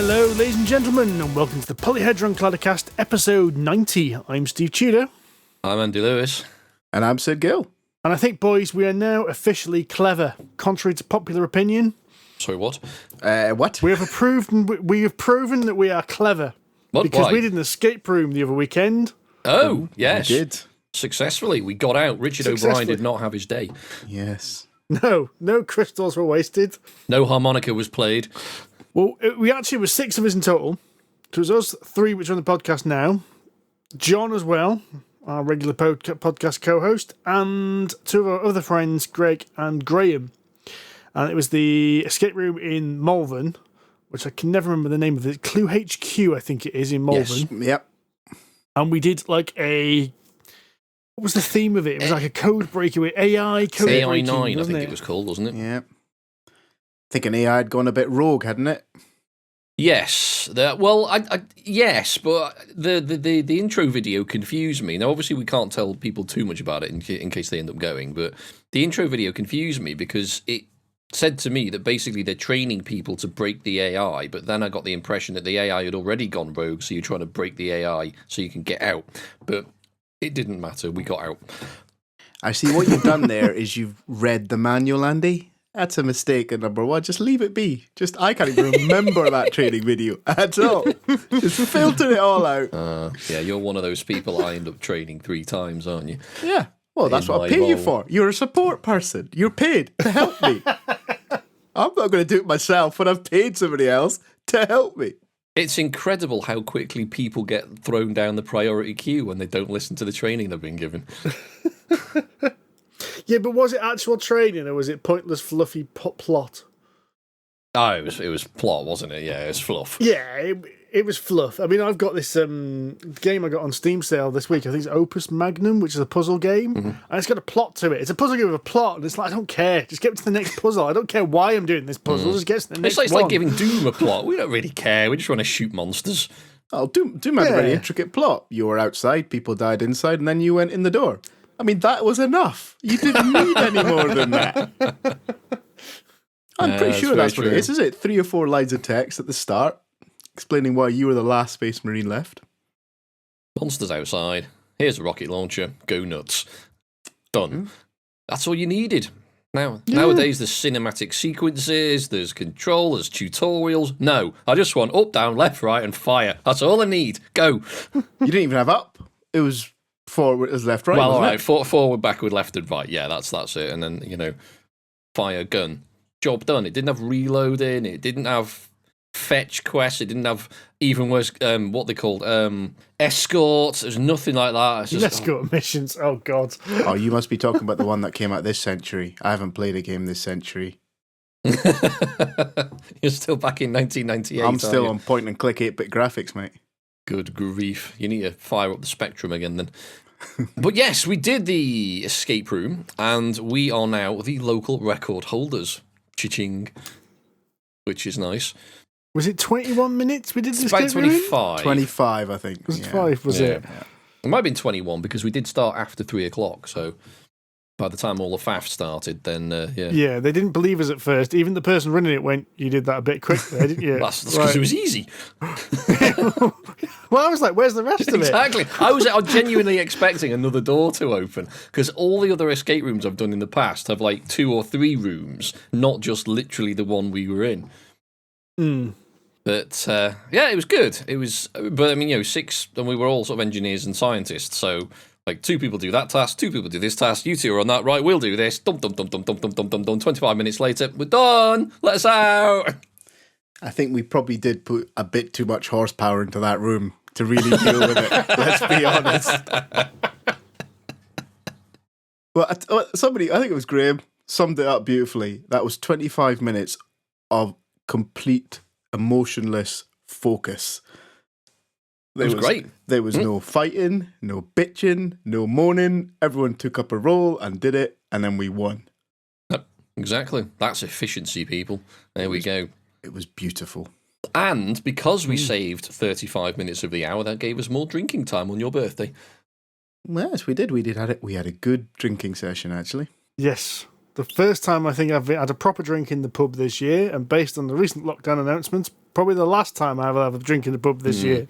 Hello, ladies and gentlemen, and welcome to the Polyhedron Claddercast, episode 90. I'm Steve Tudor. I'm Andy Lewis. And I'm Sid Gill. And I think, boys, we are now officially clever, contrary to popular opinion. Sorry, what? What? We have proven that we are clever. What? Because Why? we did an escape room the other weekend. Oh, yes. We did. Successfully. We got out. Richard O'Brien did not have his day. Yes. No crystals were wasted. No harmonica was played. Well, we actually were 6 of us in total. So it was us 3 which are on the podcast now. John as well, our regular podcast co-host, and 2 of our other friends, Greg and Graham. And it was the escape room in Malvern, which I can never remember the name of it. Clue HQ, I think it is, in Malvern. Yes. Yep. And we did like a... What was the theme of it? It was like a code breaking, AI code AI breaking, 9, I wasn't think it was called, wasn't it? Yeah. I think an AI had gone a bit rogue, hadn't it? Yes. Yes, but the intro video confused me. Now, obviously, we can't tell people too much about it in case they end up going, but the intro video confused me because it said to me that basically they're training people to break the AI, but then I got the impression that the AI had already gone rogue, so you're trying to break the AI so you can get out. But it didn't matter. We got out. I see what you've done there is you've read the manual, Andy. That's a mistake at number 1. Just leave it be. I can't even remember that training video at all. Just filter it all out. Yeah, you're one of those people I end up training 3 times, aren't you? Yeah. Well, that's what I pay you for. You're a support person. You're paid to help me. I'm not going to do it myself when I've paid somebody else to help me. It's incredible how quickly people get thrown down the priority queue when they don't listen to the training they've been given. Yeah, but was it actual training or was it pointless, fluffy plot? Oh, it was plot, wasn't it? Yeah, it was fluff. Yeah, it was fluff. I mean, I've got this game I got on Steam sale this week. I think it's Opus Magnum, which is a puzzle game. Mm-hmm. And it's got a plot to it. It's a puzzle game with a plot, and it's like, I don't care. Just get to the next puzzle. I don't care why I'm doing this puzzle. Just get to the next one. It's like giving Doom a plot. We don't really care. We just want to shoot monsters. Oh, Doom had a very intricate plot. You were outside, people died inside, and then you went in the door. I mean, that was enough. You didn't need any more than that. I'm pretty sure that's what it is it? 3 or 4 lines of text at the start explaining why you were the last Space Marine left. Monsters outside. Here's a rocket launcher. Go nuts. Done. That's all you needed. Nowadays, there's cinematic sequences, there's control, there's tutorials. No, I just want up, down, left, right, and fire. That's all I need. Go. You didn't even have up. It was forward, as left, right. Well, all right, it? Forward, backward, left, and right. Yeah, that's it. And then, fire, gun. Job done. It didn't have reloading. It didn't have fetch quests. It didn't have even worse, what they called, escorts. There's nothing like that. It's just, escort missions. Oh, God. Oh, you must be talking about the one that came out this century. I haven't played a game this century. You're still back in 1998. I'm still on point and click 8-bit graphics, mate. Good grief. You need to fire up the Spectrum again then. But yes, we did the escape room, and we are now the local record holders. Cha-ching. Which is nice. Was it 21 minutes we did this escape room? 25. 25, I think. Was it 5, was it? Yeah. It might have been 21 because we did start after 3 o'clock, so by the time all the faff started, then, yeah. Yeah, they didn't believe us at first. Even the person running it went, you did that a bit quick there, didn't you? That's because it was easy. Well, I was like, where's the rest of it? Exactly. I was genuinely expecting another door to open because all the other escape rooms I've done in the past have like 2 or 3 rooms, not just literally the one we were in. But, yeah, it was good. It was, but I mean, 6, and we were all sort of engineers and scientists, so... Like 2 people do that task, 2 people do this task, you 2 are on that, right, we'll do this, dum dum dum dum dum dum dum dum dum, 25 minutes later, we're done, let us out. I think we probably did put a bit too much horsepower into that room to really deal with it, let's be honest. Well, somebody, I think it was Graham, summed it up beautifully. That was 25 minutes of complete emotionless focus. It was great. There was no fighting, no bitching, no moaning. Everyone took up a role and did it, and then we won. Yep, exactly. That's efficiency, people. There we go. It was beautiful. And because we saved 35 minutes of the hour, that gave us more drinking time on your birthday. Yes, we did. We had a good drinking session, actually. Yes. The first time I think I've had a proper drink in the pub this year, and based on the recent lockdown announcements, Probably the last time I will have a drink in the pub this year.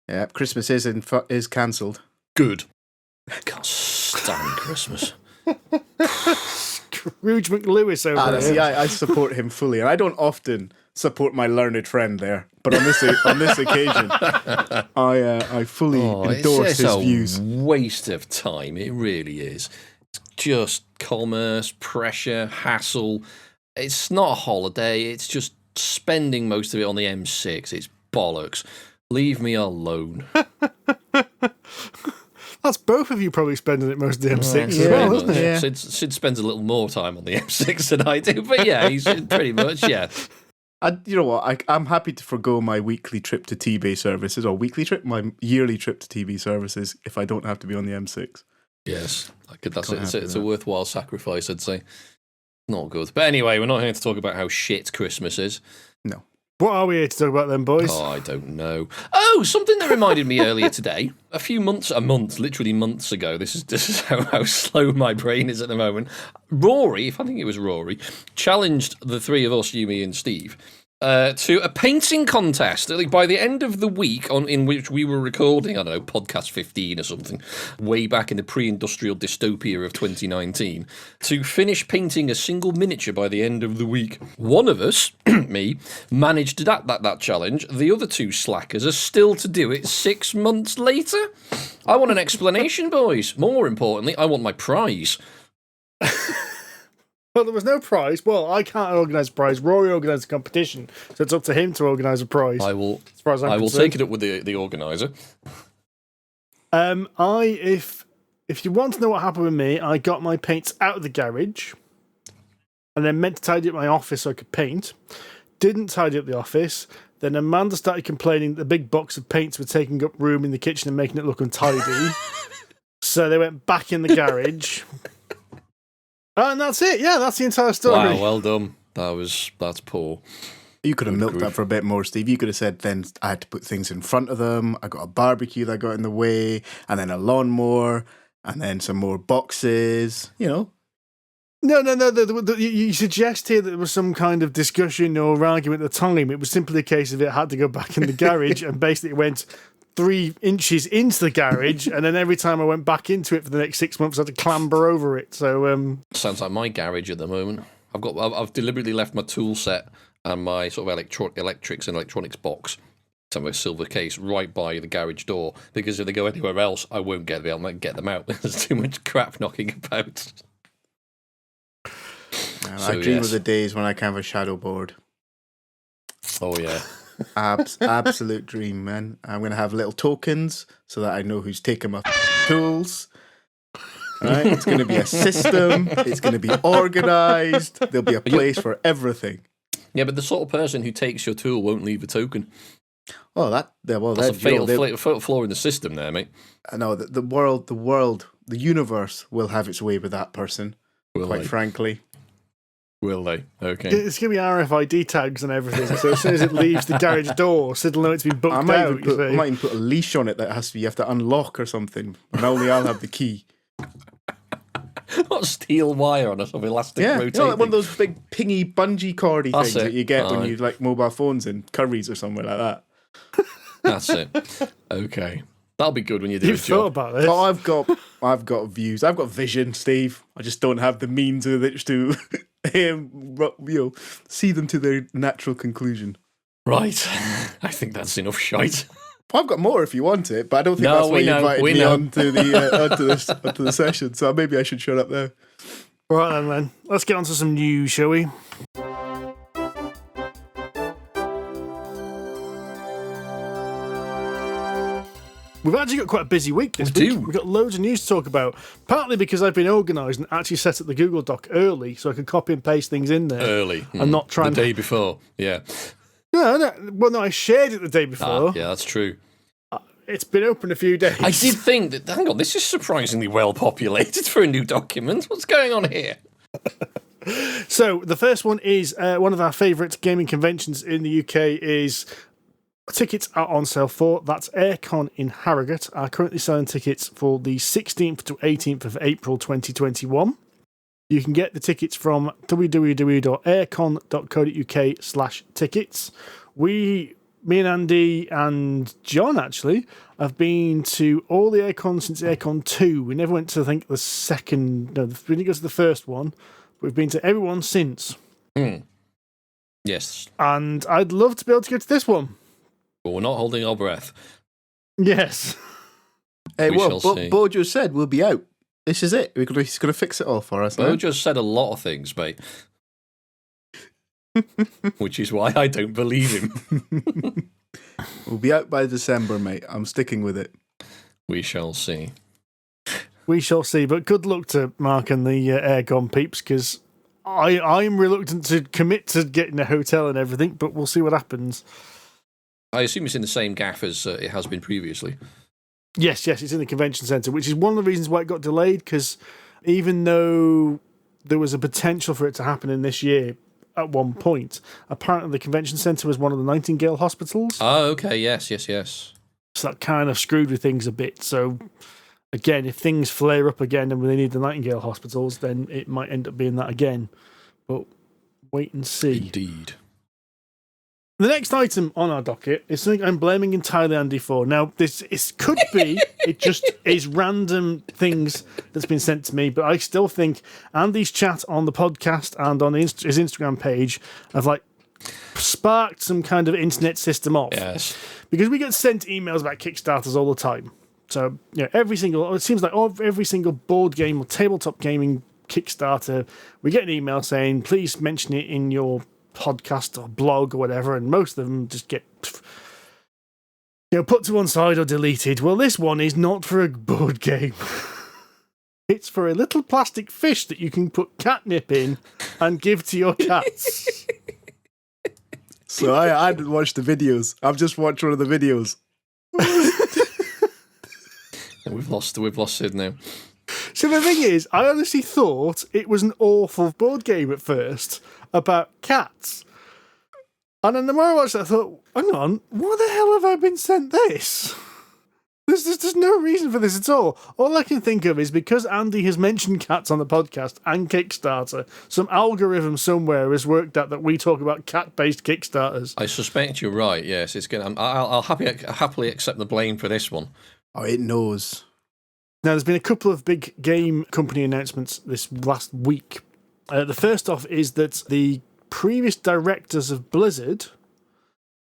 Yeah, Christmas is cancelled. Good. I can't stand Christmas. Scrooge McLewis over there. See, I support him fully, and I don't often support my learned friend there, but on this occasion, I fully endorse his views. It's a waste of time. It really is. It's just commerce, pressure, hassle. It's not a holiday. It's just spending most of it on the M6. It's bollocks. Leave me alone. That's both of you probably spending it most of the M6 as yeah, well, isn't it? Yeah. Sid spends a little more time on the M6 than I do, but yeah, he's pretty much, yeah. You know what? I'm happy to forgo my weekly trip to T-Bay services, or my yearly trip to TB services, if I don't have to be on the M6. Yes, it's a worthwhile sacrifice, I'd say. Not good. But anyway, we're not here to talk about how shit Christmas is. No. What are we here to talk about then, boys? Oh, I don't know. Oh, something that reminded me earlier today. Literally months ago. This is how slow my brain is at the moment. Rory, I think it was Rory, challenged the three of us, you, me, and Steve, to a painting contest. Like, by the end of the week in which we were recording, I don't know, podcast 15 or something, way back in the pre-industrial dystopia of 2019, to finish painting a single miniature by the end of the week. One of us, me, managed that challenge. The other two slackers are still to do it 6 months later. I want an explanation, boys. More importantly, I want my prize. Well, there was no prize. Well, I can't organise a prize. Rory organised a competition, so it's up to him to organise a prize. I will. As far as I'm I will concerned. take it up with the organiser. If you want to know what happened with me, I got my paints out of the garage, and then meant to tidy up my office so I could paint. Didn't tidy up the office. Then Amanda started complaining that the big box of paints were taking up room in the kitchen and making it look untidy. So they went back in the garage. And that's it. Yeah, that's the entire story. Wow, well done. That's poor. You could have milked that for a bit more, Steve. You could have said then I had to put things in front of them. I got a barbecue that got in the way, and then a lawnmower, and then some more boxes, you know. No. You suggest here that there was some kind of discussion or argument at the time. It was simply a case of it had to go back in the garage and basically went 3 inches into the garage, and then every time I went back into it for the next 6 months, I had to clamber over it. So sounds like my garage at the moment. I've deliberately left my tool set and my sort of electrics and electronics box, to my silver case, right by the garage door, because if they go anywhere else, I won't be able to get them out. There's too much crap knocking about. I dream of the days when I can have a shadow board. Oh yeah. Absolute dream, man. I'm going to have little tokens so that I know who's taken my tools. Right? It's going to be a system. It's going to be organised. There'll be a place for everything. Yeah, but the sort of person who takes your tool won't leave a token. Oh, that's a fatal flaw in the system there, mate. No, the world, the universe will have its way with that person, quite frankly. Will they? Okay. It's going to be RFID tags and everything, so as soon as it leaves the garage door, Sid will know it's been booked out. I might even put a leash on it that you have to unlock or something, and only I'll have the key. What, steel wire on a sort of elastic rotating? You know, like one of those big pingy bungee cordy things that you get when Aye. you like mobile phones in Currys or somewhere like that. That's it. Okay. That'll be good when you do You've a job. thought about this. Oh, I've got views. I've got vision, Steve. I just don't have the means with which to see them to their natural conclusion. Right. I think that's enough shite. I've got more if you want it, but I don't think that's why you invited me onto the session. So maybe I should shut up there. Right then. Let's get on to some news, shall we? We've actually got quite a busy week this week. We've got loads of news to talk about, partly because I've been organised and actually set up the Google Doc early so I can copy and paste things in there. Early. And not try the day before, yeah. No, I shared it the day before. Yeah, that's true. It's been open a few days. I did think that, hang on, this is surprisingly well populated for a new document. What's going on here? So, the first one is one of our favourite gaming conventions in the UK is... Tickets are on sale for. That's Aircon in Harrogate. Are currently selling tickets for the 16th to 18th of April 2021. You can get the tickets from www.aircon.co.uk/tickets. me and Andy and John actually have been to all the Aircon since Aircon 2. We never went to, I think, the second. No, we didn't go to the first one, but we've been to everyone since. Yes. And I'd love to be able to go to this one. But we're not holding our breath. Yes. Hey, We well, shall see. Bojo said we'll be out. This is it. He's going to fix it all for us. Bo Now. just said a lot of things, mate. Which is why I don't believe him. We'll be out by December, mate. I'm sticking with it. We shall see. We shall see. But good luck to Mark and the Aircon peeps, because I'm reluctant to commit to getting a hotel and everything, but we'll see what happens. I assume it's in the same gaff as it has been previously. Yes, it's in the convention centre, which is one of the reasons why it got delayed, because even though there was a potential for it to happen in this year at one point, apparently the convention centre was one of the Nightingale hospitals. Oh, okay, yes. So that kind of screwed with things a bit. So, again, if things flare up again and they need the Nightingale hospitals, then it might end up being that again. But wait and see. Indeed. The next item on our docket is something I'm blaming entirely Andy for. Now, this could be, it just is random things that's been sent to me, but I still think Andy's chat on the podcast and on his Instagram page have sparked some kind of internet system off. Yes. Because we get sent emails about Kickstarters all the time. So, it seems like every single board game or tabletop gaming Kickstarter, we get an email saying, please mention it in your podcast or blog or whatever, and most of them just get put to one side or deleted. Well, this one is not for a board game. It's for a little plastic fish that you can put catnip in and give to your cats. So I didn't watch the videos. I've just watched one of the videos. We've lost Sid now. So the thing is, I honestly thought it was an awful board game at first about cats. And then the more I watched it, I thought, hang on, why the hell have I been sent this? There's no reason for this at all. All I can think of is because Andy has mentioned cats on the podcast and Kickstarter, some algorithm somewhere has worked out that we talk about cat-based Kickstarters. I suspect you're right, yes. It's going. I'll happily accept the blame for this one. Oh, it knows. Now, there's been a couple of big game company announcements this last week. The first off is that the previous directors of Blizzard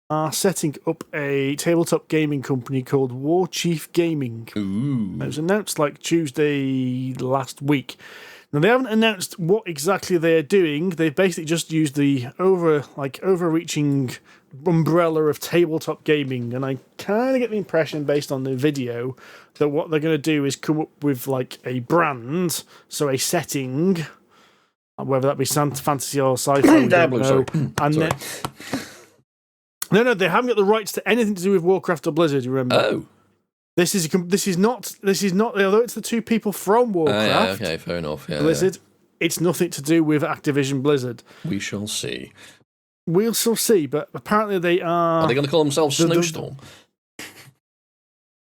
are setting up a tabletop gaming company called War Chief Gaming. Ooh. It was announced Tuesday last week. Now, they haven't announced what exactly they're doing. They've basically just used the overreaching umbrella of tabletop gaming, and I kind of get the impression, based on the video, that what they're going to do is come up with a brand, so a setting, whether that be fantasy or sci-fi, we don't know. And then, no, they haven't got the rights to anything to do with Warcraft or Blizzard. You remember? Oh. This is not. Although it's the two people from Warcraft. Okay, fair enough. Yeah, Blizzard. It's nothing to do with Activision Blizzard. We shall see. We'll still see, but apparently they are. Are they going to call themselves Snowstorm?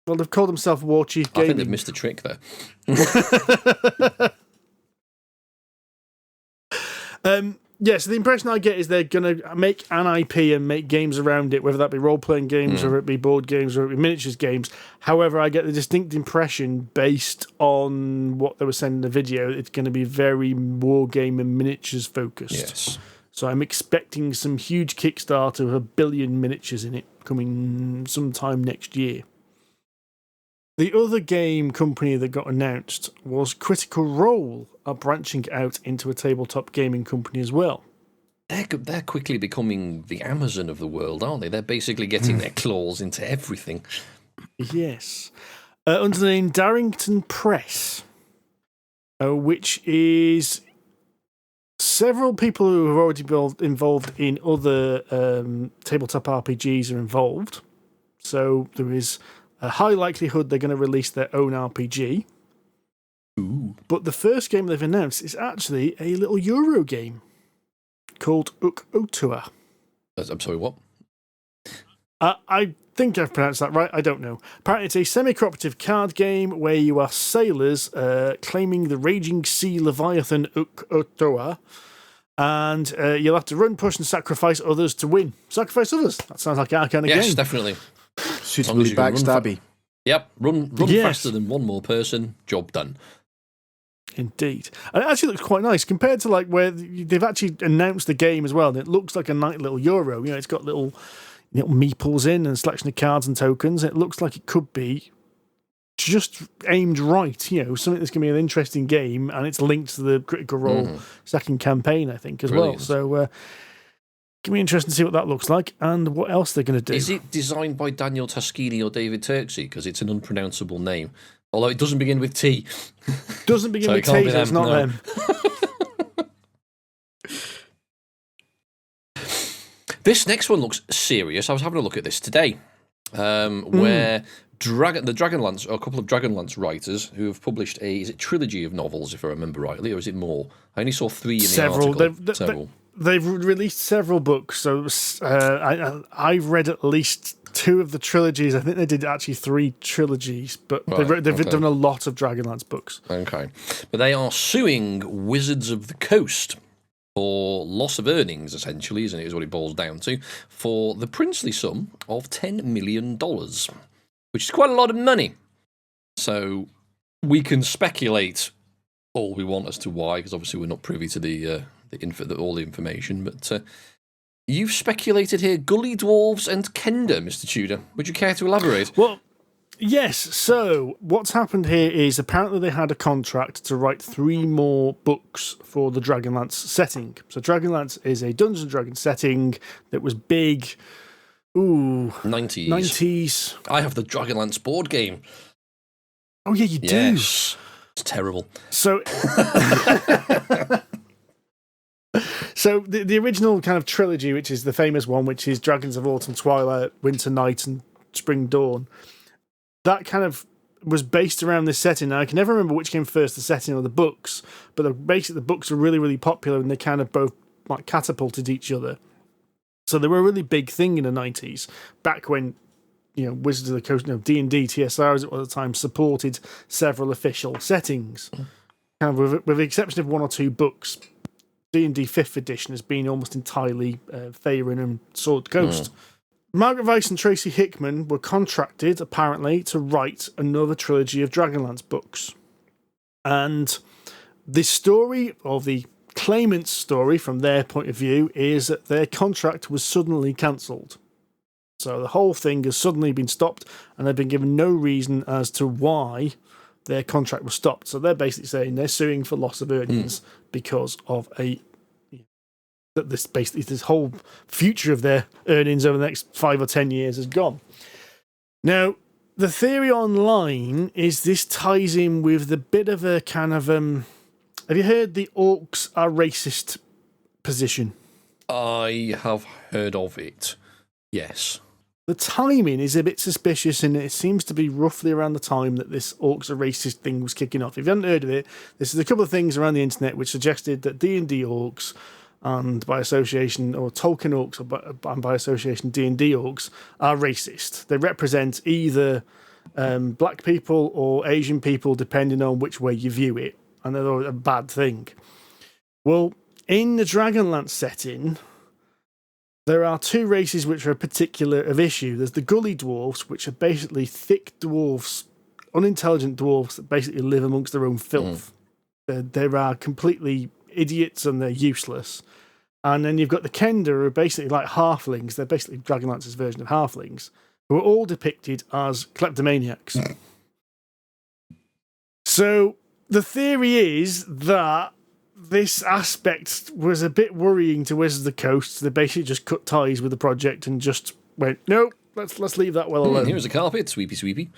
Well, they've called themselves War Chief Gaming. I think they've missed a trick there. So the impression I get is they're going to make an IP and make games around it, whether that be role-playing games, or it be board games, or it be miniatures games. However, I get the distinct impression, based on what they were saying in the video, it's going to be very war game and miniatures focused. Yes. So I'm expecting some huge Kickstarter with 1 billion miniatures in it coming sometime next year. The other game company that got announced was Critical Role, are branching out into a tabletop gaming company as well. They're quickly becoming the Amazon of the world, aren't they? They're basically getting their claws into everything. Yes. Under the name Darrington Press, which is several people who have already been involved in other tabletop RPGs are involved. So there is a high likelihood they're going to release their own RPG. Ooh. But the first game they've announced is actually a little Euro game called Uk Otua. I'm sorry, what? I think I've pronounced that right. I don't know. Apparently it's a semi-cooperative card game where you are sailors claiming the raging sea leviathan Uk Otua And you'll have to run, push, and sacrifice others to win. Sacrifice others. That sounds like our kind of game. Yes, definitely. Suitably backstabby. Yep, run faster than one more person, job done. Indeed. And it actually looks quite nice compared to like where they've actually announced the game as well. And it looks like a nice little Euro. It's got little meeples in and a selection of cards and tokens. It looks like it could be just aimed right, something that's going to be an interesting game, and it's linked to the Critical Role second campaign, I think, as well. So, going to be interesting to see what that looks like and what else they're going to do. Is it designed by Daniel Taschini or David Turksey? Because it's an unpronounceable name. Although it doesn't begin with T. Doesn't begin with T, so it's not them. This next one looks serious. I was having a look at this today, where the Dragonlance, or a couple of Dragonlance writers who have published a trilogy of novels, if I remember rightly, or is it more? I only saw 3 in the article. Several. They've released several books, so I've read at least 2 of the trilogies. I think they did actually 3 trilogies, but they've done a lot of Dragonlance books. Okay. But they are suing Wizards of the Coast for loss of earnings, essentially, isn't it, is what it boils down to, for the princely sum of $10 million, which is quite a lot of money. So we can speculate all we want as to why, because obviously we're not privy to all the information, but you've speculated here Gully Dwarves and Kender, Mr. Tudor. Would you care to elaborate? Well, yes. So what's happened here is apparently they had a contract to write 3 more books for the Dragonlance setting. So Dragonlance is a Dungeons & Dragons setting that was big. 90s. I have the Dragonlance board game. Oh, yeah, you do. Yes. It's terrible. So... So the original kind of trilogy, which is the famous one, which is Dragons of Autumn, Twilight, Winter Night, and Spring Dawn, that kind of was based around this setting. Now, I can never remember which came first, the setting or the books, but basically the books were really, really popular, and they kind of both like catapulted each other. So they were a really big thing in the 90s, back when Wizards of the Coast, D&D, TSR as it was at the time, supported several official settings. Kind of with the exception of 1 or 2 books, D&D 5th edition has been almost entirely Faerun and Sword Coast. Margaret Weiss and Tracy Hickman were contracted, apparently, to write another trilogy of Dragonlance books. And the story, or the claimant's story from their point of view, is that their contract was suddenly cancelled. So the whole thing has suddenly been stopped, and they've been given no reason as to why their contract was stopped. So they're basically saying they're suing for loss of earnings because of this whole future of their earnings over the next 5 or 10 years has gone. Now, the theory online is this ties in with the bit of a kind of have you heard the orcs are racist position? I have heard of it. Yes. The timing is a bit suspicious, and it seems to be roughly around the time that this orcs are racist thing was kicking off. If you haven't heard of it, this is a couple of things around the internet which suggested that D&D orcs, and by association, or Tolkien orcs, and by association D&D orcs, are racist. They represent either black people or Asian people, depending on which way you view it, and they're a bad thing. Well, in the Dragonlance setting, there are 2 races which are particular of issue. There's the Gully Dwarves, which are basically thick dwarves, unintelligent dwarves that basically live amongst their own filth. They are completely idiots and they're useless. And then you've got the Kender, who are basically like halflings. They're basically Dragonlance's version of halflings, who are all depicted as kleptomaniacs. So the theory is that this aspect was a bit worrying to Wizards of the Coast. They basically just cut ties with the project and just went, nope, let's leave that well alone. Here's a carpet, sweepy.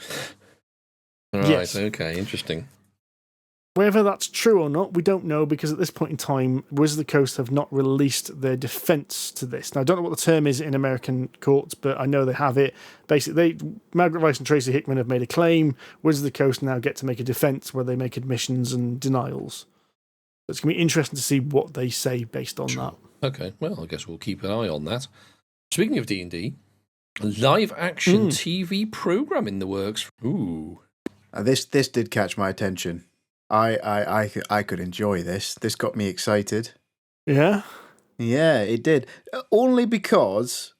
Right, yes. Okay, interesting. Whether that's true or not, we don't know, because at this point in time, Wizards of the Coast have not released their defence to this. Now, I don't know what the term is in American courts, but I know they have it. Basically, Margaret Weiss and Tracy Hickman have made a claim. Wizards of the Coast now get to make a defence where they make admissions and denials. So it's going to be interesting to see what they say based on that. Okay, well, I guess we'll keep an eye on that. Speaking of D&D, a live-action TV programme in the works. Ooh. This did catch my attention. I could enjoy this. This got me excited. Yeah? Yeah, it did. Only because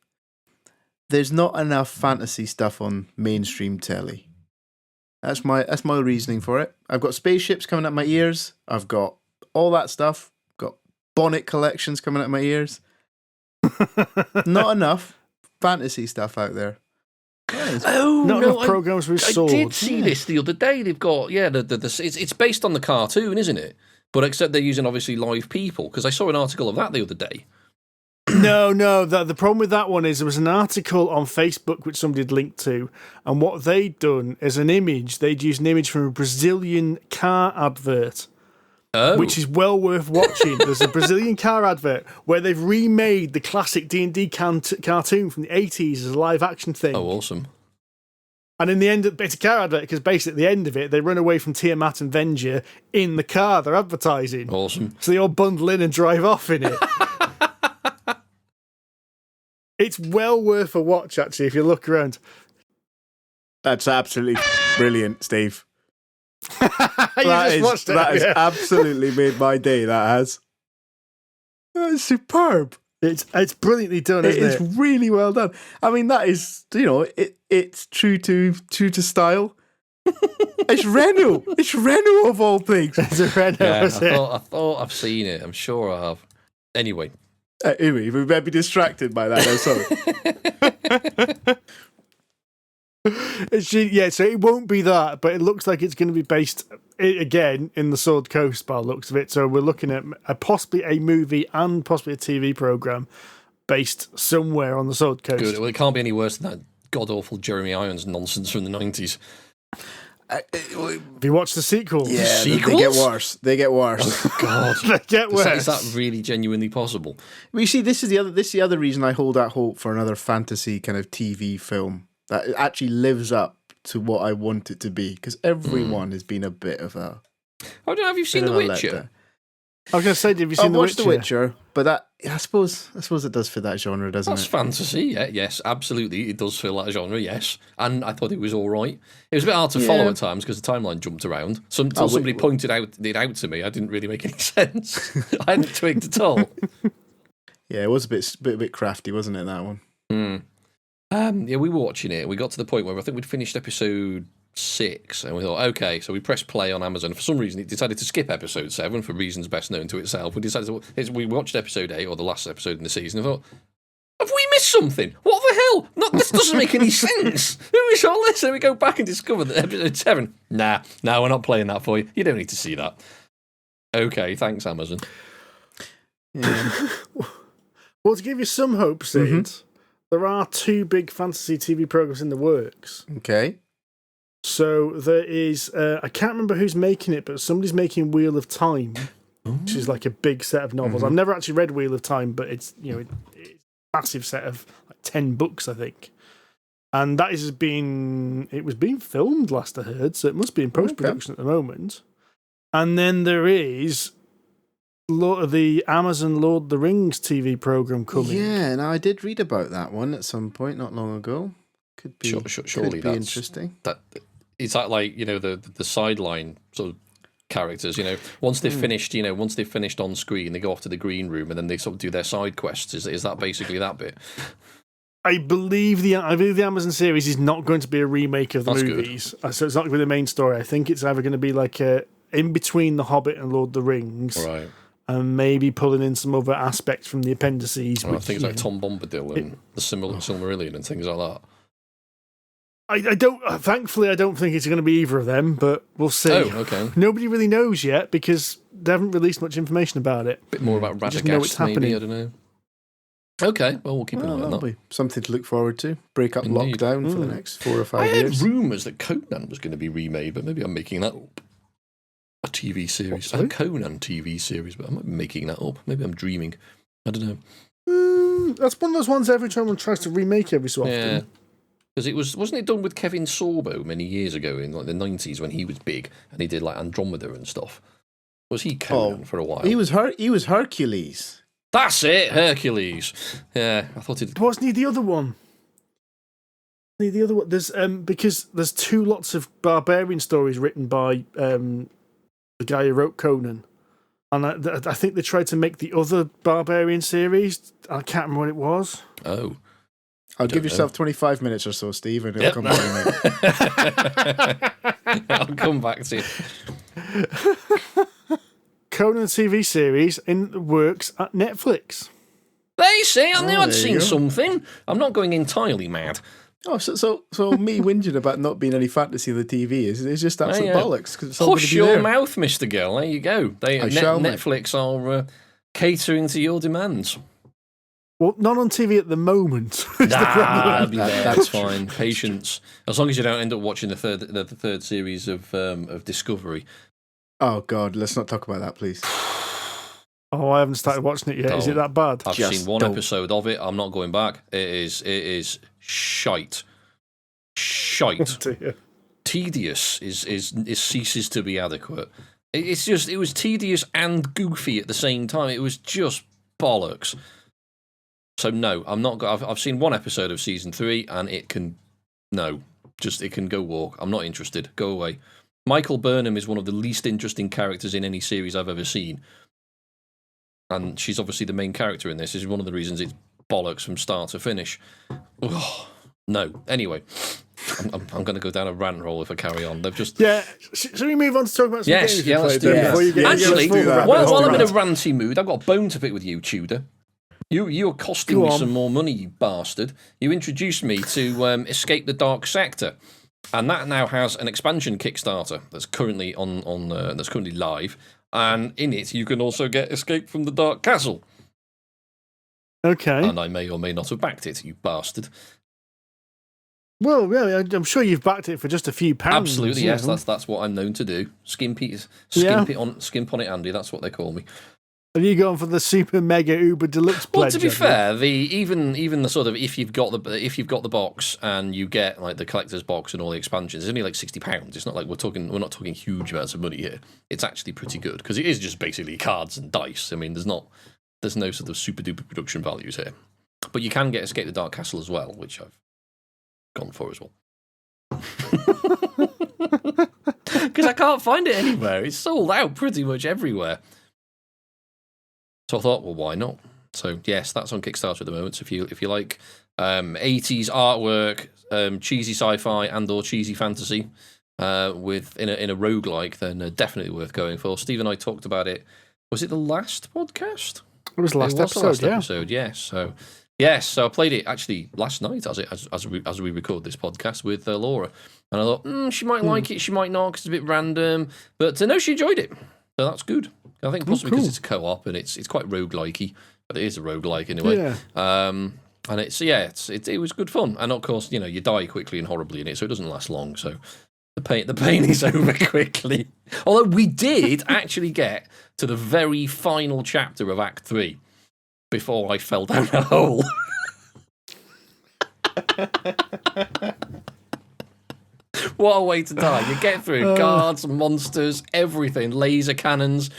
there's not enough fantasy stuff on mainstream telly. That's my reasoning for it. I've got spaceships coming out my ears. I've got all that stuff. Got bonnet collections coming out my ears. Not enough fantasy stuff out there. Oh, Not no, enough programs with swords. I did see this the other day. They've got, it's based on the cartoon, isn't it? But except they're using, obviously, live people, because I saw an article of that the other day. No, the problem with that one is there was an article on Facebook which somebody had linked to, and what they'd done is they'd used an image from a Brazilian car advert, which is well worth watching. There's a Brazilian car advert where they've remade the classic D&D cartoon from the 80s as a live-action thing. Oh, awesome. And in the end, it's a car advert, because basically at the end of it, they run away from Tiamat and Venger in the car they're advertising. Awesome. So they all bundle in and drive off in it. It's well worth a watch, actually, if you look around. That's absolutely brilliant, Steve. Watched it. That has absolutely made my day, that has. That is superb. It's brilliantly done, isn't it? It's really well done. I mean, that is, it's true to style. It's Renault. It's Renault of all things. It's a Renault, yeah, I thought I've seen it. I'm sure I have. Anyway, we may be distracted by that. Sorry. So it won't be that, but it looks like it's going to be based again in the Sword Coast by the looks of it. So we're looking at possibly a movie and possibly a TV program based somewhere on the Sword Coast. Good. Well, it can't be any worse than that god awful Jeremy Irons nonsense from the 90s. Have you watched the sequels? Yeah, sequels? They get worse. Oh, God. They get worse. Is that really genuinely possible? Well, you see, this is the other reason I hold out hope for another fantasy kind of TV film that actually lives up to what I want it to be, because everyone has been a bit of a. I don't know. Have you seen The Witcher? I was going to say, have you seen I've watched The Witcher, but that I suppose it does fit that genre, doesn't That's fantasy, yeah, yes, absolutely. It does fill that genre, yes. And I thought it was all right. It was a bit hard to follow at times because the timeline jumped around. Until somebody pointed it out to me, I didn't really make any sense. I hadn't twigged at all. Yeah, it was a bit crafty, wasn't it, that one? Yeah, we were watching it. We got to the point where I think we'd finished episode 6, and we thought, okay, so we pressed play on Amazon. For some reason, it decided to skip episode 7 for reasons best known to itself. We watched episode 8, or the last episode in the season, and thought, have we missed something? What the hell? This doesn't make any sense. Who is all this? And we go back and discover that episode 7. Nah, we're not playing that for you. You don't need to see that. Okay, thanks, Amazon. Yeah. Well, to give you some hope, Sid, there are 2 big fantasy TV programs in the works. Okay. So there is, I can't remember who's making it, but somebody's making Wheel of Time, which is like a big set of novels. I've never actually read Wheel of Time, but it's it's a massive set of like 10 books, I think. And that was being filmed last I heard, so it must be in post-production at the moment. And then there is the Amazon Lord of the Rings TV program coming. Yeah, now I did read about that one at some point not long ago. Could be surely that's interesting. It's like the sideline sort of characters. Once they've finished, once they've finished on screen, they go off to the green room and then they sort of do their side quests. Is that basically that bit? I believe the Amazon series is not going to be a remake of the movies, so it's not going to be the main story. I think it's either going to be like in between The Hobbit and Lord of the Rings, right? And maybe pulling in some other aspects from the appendices. Things like Tom Bombadil and the Silmarillion and things like that. I don't. Thankfully, I don't think it's going to be either of them, but we'll see. Oh, okay. Nobody really knows yet because they haven't released much information about it. A bit more about Radagast, maybe. I don't know. Okay, well, we'll keep an eye on that. Something to look forward to. Break up lockdown for the next 4 or 5 years. I heard rumours that Conan was going to be remade, but maybe I'm making that up. A TV series. A Conan TV series, but I might be making that up. Maybe I'm dreaming. I don't know. That's one of those ones every time one tries to remake every so often. Yeah. Because wasn't it done with Kevin Sorbo many years ago in like the 90s when he was big and he did like Andromeda and stuff? Was he Conan for a while? He was Hercules. That's it, Hercules. Yeah, I thought it. Wasn't he the other one? The other one. There's because there's 2 lots of barbarian stories written by the guy who wrote Conan, And I think they tried to make the other Barbarian series. I can't remember what it was. Oh. I'll give yourself 25 minutes or so, Steve, and it'll come to me. I'll come back to you. Conan the TV series in the works at Netflix. They say I knew I'd there seen you go. something. I'm not going entirely mad. Oh, so me whinging about not being any fantasy on the TV is just absolute bollocks. 'Cause it's all Hush gonna be your there. mouth, Mr. Girl. There you go. Netflix are catering to your demands. Well, not on TV at the moment. is the problem. That's fine. Patience. As long as you don't end up watching the third series of Discovery. Oh, God, let's not talk about that, please. Oh, I haven't started watching it yet. Is it that bad? I've Just seen one don't. episode of it. I'm not going back. It is shite. Shite. Dear. Tedious is ceases to be adequate. It was tedious and goofy at the same time. It was just bollocks. So no, I'm not. I've seen one episode of season 3, and it can go walk. I'm not interested. Go away. Michael Burnham is one of the least interesting characters in any series I've ever seen, and she's obviously the main character in this. This is one of the reasons it's bollocks from start to finish. Ugh, no. Anyway, I'm going to go down a rant roll if I carry on. They've just Shall we move on to talk about some yes, games yeah, you let's played do then that. before you get Actually, let's do that. While I'm in a Right. ranty mood, I've got a bone to pick with you, Tudor. You are costing me some more money, you bastard. You introduced me to Escape the Dark Sector, and that now has an expansion Kickstarter that's currently that's currently live, and in it you can also get Escape from the Dark Castle. Okay. And I may or may not have backed it, you bastard. Well, really, I'm sure you've backed it for just a few pounds. Absolutely, you yes. know. That's what I'm known to do. Skimp on it, Andy. That's what they call me. Have you gone for the super mega uber deluxe Well, pledge? to be have you? fair, even the sort of if you've got the box and you get like the collector's box and all the expansions, it's only like £60. It's not like we're not talking huge amounts of money here. It's actually pretty good because it is just basically cards and dice. I mean, there's no sort of super duper production values here, but you can get Escape the Dark Castle as well, which I've gone for as well. Because I can't find it anywhere. It's sold out pretty much everywhere. So I thought, well, why not? So yes, that's on Kickstarter at the moment. So if you like 80s artwork, cheesy sci-fi and or cheesy fantasy with in a roguelike, then definitely worth going for. Steve and I talked about it. Was it the last podcast? It was the last episode, yes. So yes, so I played it actually last night as we record this podcast with Laura, and I thought she might like it, she might not because it's a bit random, but no, she enjoyed it, so that's good. I think possibly because it's a co-op and it's quite roguelikey, but it is a roguelike anyway. Yeah. And it was good fun, and of course you die quickly and horribly in it, so it doesn't last long. So the pain is over quickly. Although we did actually get to the very final chapter of Act 3 before I fell down a hole. What a way to die. You get through guards, monsters, everything, laser cannons,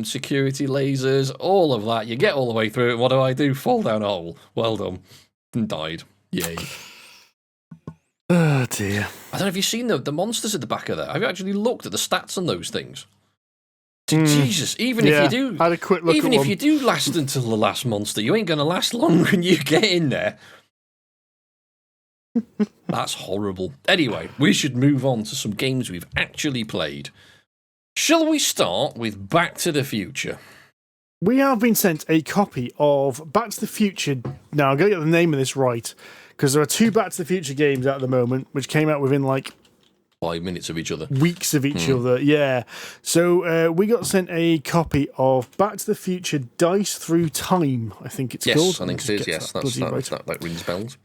security lasers, all of that. You get all the way through it. What do? Fall down a hole. Well done. And died. Yay. Oh, dear. I don't know if you've seen the monsters at the back of there. Have you actually looked at the stats on those things? Jesus, even if you do, I had a quick look even at if one. you do last until the last monster, you ain't going to last long when you get in there. That's horrible. Anyway, we should move on to some games we've actually played. Shall we start with Back to the Future? We have been sent a copy of Back to the Future. Now, I've got to get the name of this right, because there are 2 Back to the Future games out at the moment, which came out within like 5 minutes of each other. weeks of each other. Yeah. So we got sent a copy of Back to the Future Dice Through Time, I think it's called. Yes, I think it is. Yes, that rings bells.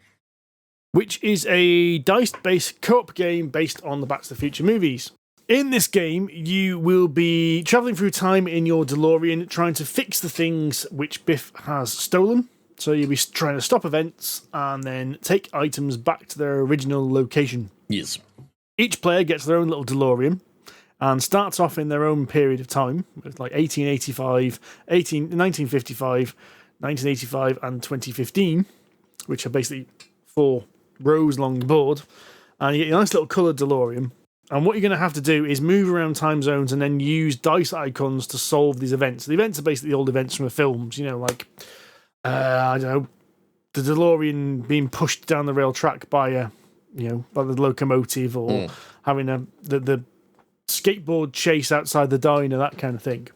Which is a dice-based co-op game based on the Back to the Future movies. In this game, you will be travelling through time in your DeLorean, trying to fix the things which Biff has stolen. So you'll be trying to stop events and then take items back to their original location. Yes. Each player gets their own little DeLorean and starts off in their own period of time, with like 1985, 1955, 1985, and 2015, which are basically 4 rows long board. And you get your nice little coloured DeLorean. And what you're going to have to do is move around time zones and then use dice icons to solve these events. The events are basically old events from the films, like, I don't know, the DeLorean being pushed down the rail track by by the locomotive, or having the skateboard chase outside the diner, that kind of thing.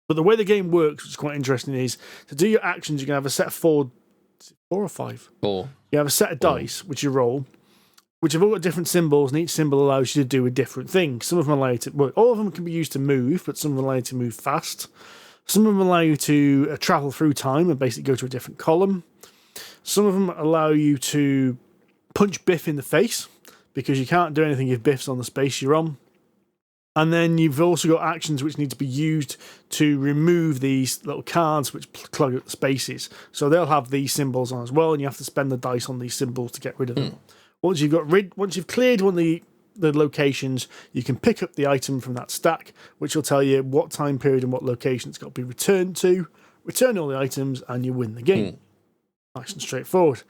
But the way the game works, which is quite interesting, is to do your actions, you're going to have a set of four or five? Four. You have a set of dice, which you roll, which have all got different symbols, and each symbol allows you to do a different thing. Some of them allow you to, all of them can be used to move, but some of them allow you to move fast. Some of them allow you to travel through time and basically go to a different column. Some of them allow you to punch Biff in the face, because you can't do anything if Biff's on the space you're on. And then you've also got actions which need to be used to remove these little cards which clog up the spaces. So they'll have these symbols on as well, and you have to spend the dice on these symbols to get rid of them. Once you've cleared one of the locations, you can pick up the item from that stack, which will tell you what time period and what location it's got to be returned to. Return all the items, and you win the game. Nice and straightforward.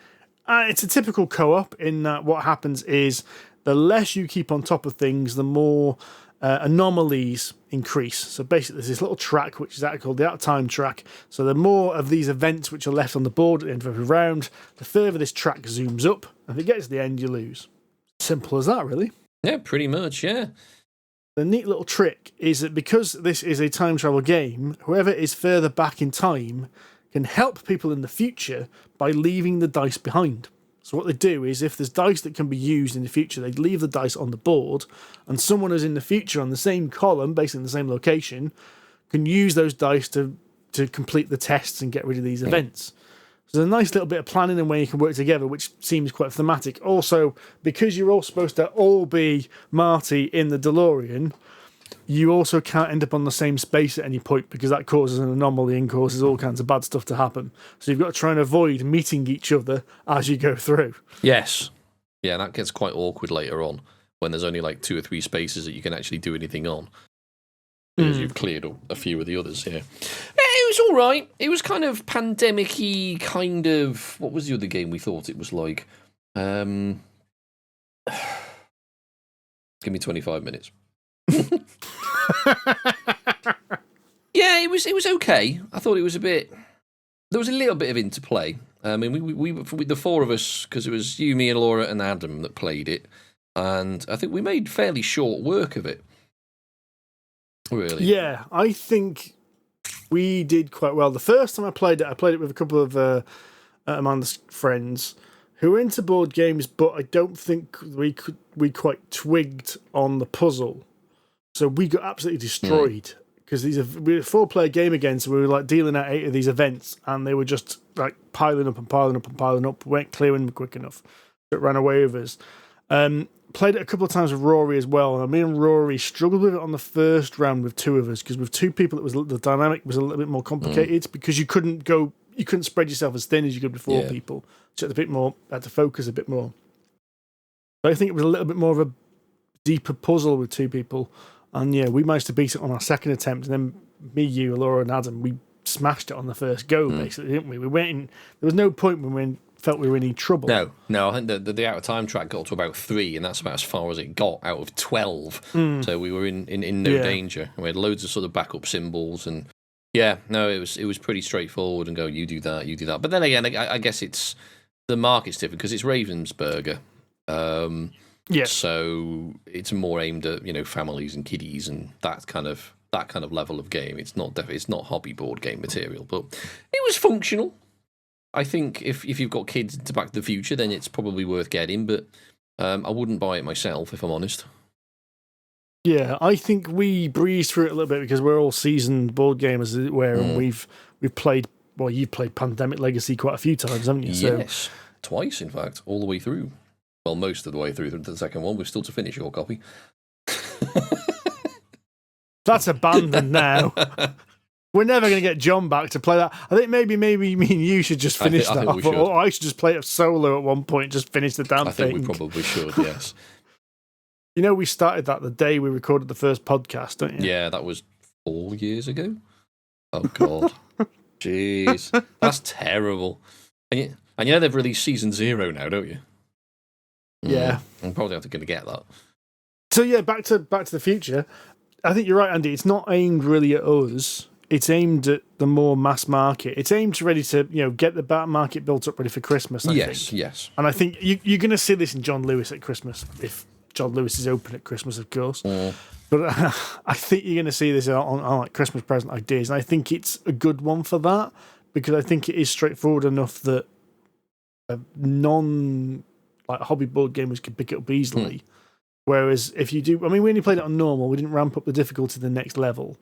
It's a typical co-op in that what happens is the less you keep on top of things, the more anomalies increase. So basically, there's this little track which is actually called the out-of-time track. So the more of these events which are left on the board at the end of every round, the further this track zooms up. And if it gets to the end, you lose. Simple as that, really. Yeah, pretty much, yeah. The neat little trick is that because this is a time travel game, whoever is further back in time can help people in the future by leaving the dice behind. So what they do is, if there's dice that can be used in the future, they leave the dice on the board, and someone who's in the future on the same column, basically in the same location, can use those dice to complete the tests and get rid of these events. So there's a nice little bit of planning and way you can work together, which seems quite thematic. Also, because you're all supposed to all be Marty in the DeLorean, you also can't end up on the same space at any point, because that causes an anomaly and causes all kinds of bad stuff to happen. So you've got to try and avoid meeting each other as you go through. Yes. Yeah, that gets quite awkward later on, when there's only like 2 or 3 spaces that you can actually do anything on, because you've cleared a few of the others here. It was all right. It was kind of pandemic-y, kind of... What was the other game we thought it was like? Give me 25 minutes. Yeah, it was okay. I thought it was a bit... There was a little bit of interplay. I mean, we the 4 of us, because it was you, me, and Laura and Adam that played it, and I think we made fairly short work of it. Really? Yeah, I think we did quite well. The first time I played it with a couple of Amanda's friends who were into board games, but I don't think we quite twigged on the puzzle. So we got absolutely destroyed, because we were a 4-player game again, so we were like dealing out 8 of these events, and they were just like piling up and piling up and piling up. We weren't clearing them quick enough. It ran away with us. Played it a couple of times with Rory as well, and me and Rory struggled with it on the first round with 2 of us, because with 2 people the dynamic was a little bit more complicated, because you couldn't spread yourself as thin as you could with 4 people. So had to focus a bit more. But I think it was a little bit more of a deeper puzzle with 2 people. And yeah, we managed to beat it on our second attempt, and then me, you, Laura, and Adam, we smashed it on the first go, basically, didn't we? We went in. There was no point when we felt we were in any trouble. No. I think the out of time track got to about 3, and that's about as far as it got out of 12. So we were in no danger. And we had loads of sort of backup symbols, and it was pretty straightforward. And go, you do that. But then again, I guess it's the market's different, because it's Ravensburger. Yes. So it's more aimed at families and kiddies and that kind of level of game. It's not hobby board game material, but it was functional. I think if you've got kids into Back to the Future, then it's probably worth getting. But I wouldn't buy it myself, if I'm honest. Yeah, I think we breezed through it a little bit because we're all seasoned board gamers, as it were, and we've played. Well, you've played Pandemic Legacy quite a few times, haven't you? Yes, twice, in fact, all the way through. Well, most of the way through the second one. We're still to finish your copy. That's abandoned now. We're never going to get John back to play that. I think maybe me and you should just finish that off. Or I should just play it solo at one point, just finish the damn thing. I think we probably should, yes. We started that the day we recorded the first podcast, don't you? Yeah, that was 4 years ago. Oh, God. Jeez. That's terrible. And they've released Season 0 now, don't you? Yeah. I'm probably going to get that. So yeah, back to the Future. I think you're right, Andy. It's not aimed really at us. It's aimed at the more mass market. It's aimed to ready to get the market built up ready for Christmas. I think. Yes. And I think you're going to see this in John Lewis at Christmas, if John Lewis is open at Christmas, of course. But I think you're going to see this on like Christmas present ideas, and I think it's a good one for that because I think it is straightforward enough that hobby board gamers can pick it up easily. Whereas if you do, I mean, we only played it on normal. We didn't ramp up the difficulty to the next level.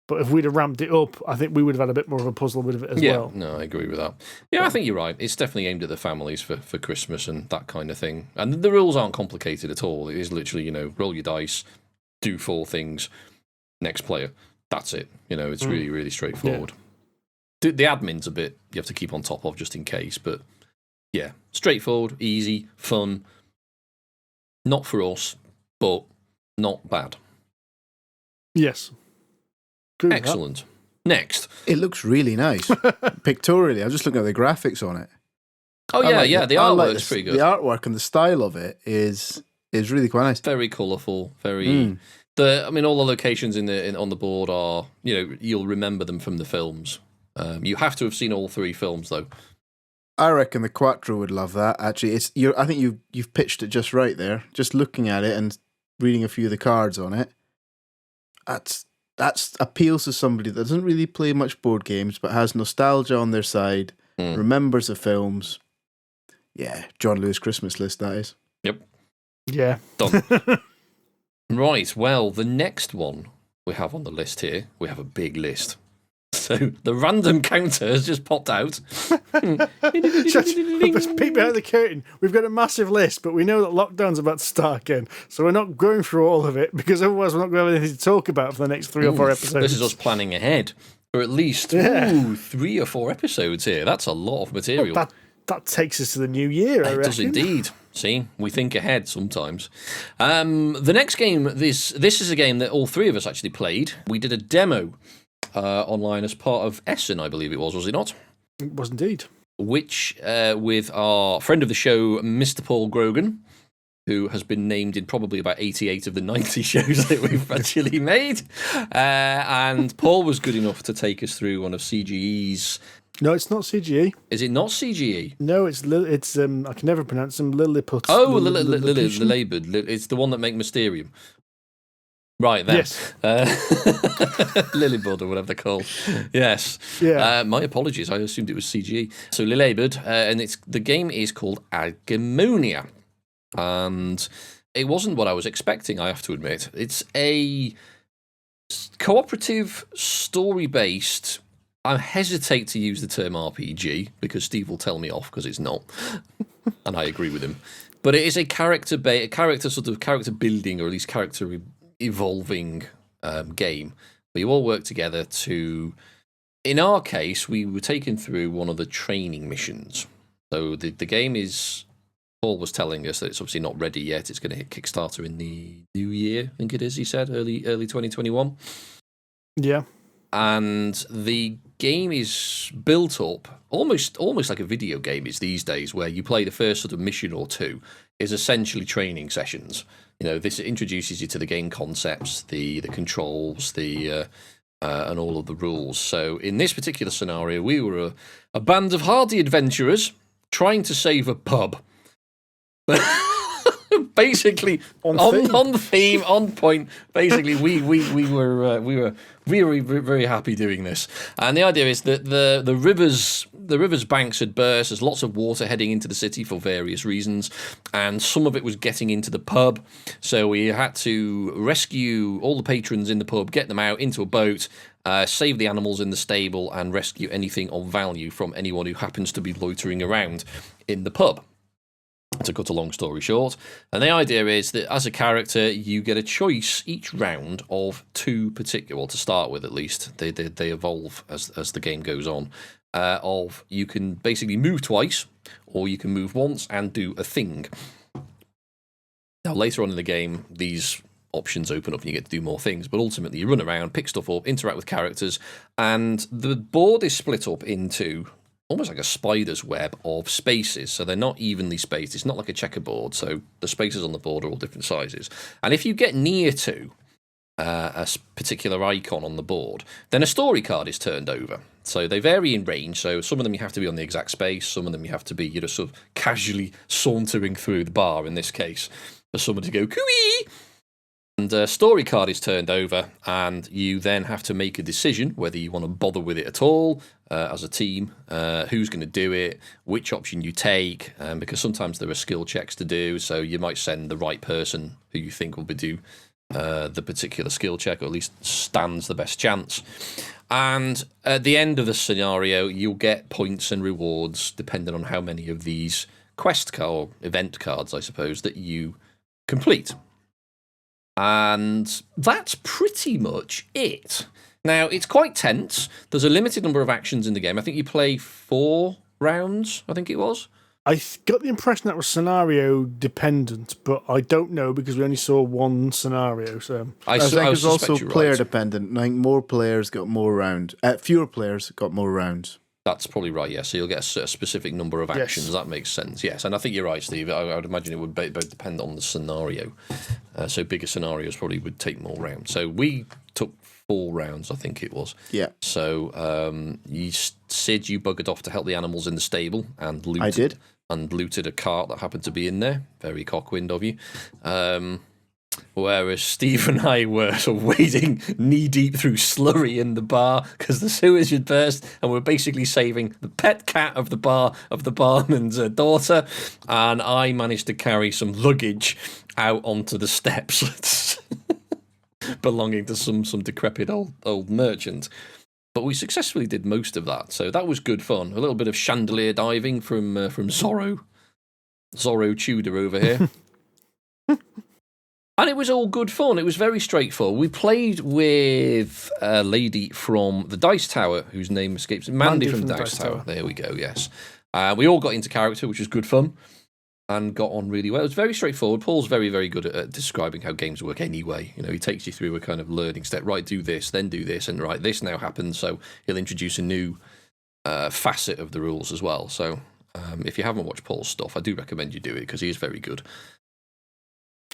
But if we'd have ramped it up, I think we would have had a bit more of a puzzle with it as well. No, I agree with that. Yeah, I think you're right. It's definitely aimed at the families for Christmas and that kind of thing. And the rules aren't complicated at all. It is literally, roll your dice, do 4 things, next player. That's it. It's really, really straightforward. Yeah. The admin's a bit you have to keep on top of just in case. But yeah, straightforward, easy, fun. Not for us, but not bad. Yes. Excellent. Next. It looks really nice. Pictorially, I'm just looking at the graphics on it. Oh, yeah, the artwork's pretty good. The artwork and the style of it is really quite nice. Very colourful, very... all the locations on the board are, you'll remember them from the films. You have to have seen all 3 films, though. I reckon the Quattro would love that. Actually, I think you've pitched it just right there. Just looking at it and reading a few of the cards on it, that appeals to somebody that doesn't really play much board games but has nostalgia on their side, remembers the films. Yeah, John Lewis Christmas list, that is. Yep. Yeah. Done. Right, well, the next one we have on the list here, we have a big list. So the random counter has just popped out. Let's peek behind the curtain. We've got a massive list, but we know that lockdown's about to start again. So we're not going through all of it because otherwise we're not going to have anything to talk about for the next 3 or 4 episodes. This is us planning ahead for at least 3 or 4 episodes here. That's a lot of material. Well, that takes us to the new year, I reckon. It does indeed. See, we think ahead sometimes. The next game, this is a game that all 3 of us actually played. We did a demo online as part of Essen, I believe it was it not? It was indeed. Which, with our friend of the show, Mr. Paul Grogan, who has been named in probably about 88 of the 90 shows that we've actually made. And Paul was good enough to take us through one of CGE's... No, it's not CGE. Is it not CGE? No, it's I can never pronounce them. Lilliput. Oh, Lilliput. It's the one that make Mysterium. Right, then. Yes. Lillibud, or whatever they're called. Yes. Yeah. My apologies, I assumed it was CGE. So Lillibud, and the game is called Agemonia. And it wasn't what I was expecting, I have to admit. It's a cooperative, story-based... I hesitate to use the term RPG, because Steve will tell me off, because it's not. And I agree with him. But it is a character building, or at least character evolving game where you all work together to, in our case, we were taken through one of the training missions. So the game is, Paul was telling us that it's obviously not ready yet. It's going to hit Kickstarter in the new year, I think it is, he said, early 2021. Yeah. And the game is built up almost like a video game is these days, where you play the first sort of mission or 2 is essentially training sessions. This introduces you to the game concepts, the controls, and all of the rules. So in this particular scenario, we were a band of hardy adventurers trying to save a pub. Basically, on theme, on point. Basically, we were very, very happy doing this. And the idea is that the river's banks had burst. There's lots of water heading into the city for various reasons, and some of it was getting into the pub. So we had to rescue all the patrons in the pub, get them out into a boat, save the animals in the stable, and rescue anything of value from anyone who happens to be loitering around in the pub. To cut a long story short, and the idea is that as a character you get a choice each round of 2 particular, well, to start with at least, they evolve as the game goes on, of you can basically move twice or you can move once and do a thing. Now later on in the game these options open up and you get to do more things, but ultimately you run around, pick stuff up, interact with characters, and the board is split up into almost like a spider's web of spaces. So they're not evenly spaced. It's not like a checkerboard. So the spaces on the board are all different sizes. And if you get near to particular icon on the board, then a story card is turned over. So they vary in range. So some of them you have to be on the exact space. Some of them you have to be, sort of casually sauntering through the bar, in this case, for someone to go, cooey! And a story card is turned over, and you then have to make a decision whether you want to bother with it at all as a team, who's going to do it, which option you take, because sometimes there are skill checks to do, so you might send the right person who you think will do the particular skill check, or at least stands the best chance. And at the end of the scenario, you'll get points and rewards depending on how many of these quest or event cards, I suppose, that you complete. And that's pretty much it. Now, it's quite tense. There's a limited number of actions in the game. I think you play 4 rounds, I think it was. I got the impression that was scenario dependent, but I don't know because we only saw one scenario. So I think it's also player dependent. I think more players got more rounds. Fewer players got more rounds. That's probably right, yeah. So you'll get a specific number of actions. Yes. That makes sense, yes. And I think you're right, Steve. I would imagine it would both depend on the scenario. So bigger scenarios probably would take more rounds. So we took 4 rounds, I think it was. Yeah. So Sid, you buggered off to help the animals in the stable and looted. I did. And looted a cart that happened to be in there. Very cockwind of you. Whereas Steve and I were sort of wading knee-deep through slurry in the bar because the sewers had burst, and we're basically saving the pet cat of the barman's daughter, and I managed to carry some luggage out onto the steps belonging to some decrepit old merchant. But we successfully did most of that, so that was good fun. A little bit of chandelier diving from Zorro Tudor over here. And it was all good fun. It was very straightforward. We played with a lady from the Dice Tower, whose name escapes me. Mandy from the Dice Tower. There we go, yes. We all got into character, which was good fun, and got on really well. It was very straightforward. Paul's very, very good at describing how games work anyway. He takes you through a kind of learning step. Right, do this, then do this, and right, this now happens. So he'll introduce a new facet of the rules as well. So if you haven't watched Paul's stuff, I do recommend you do it because he is very good.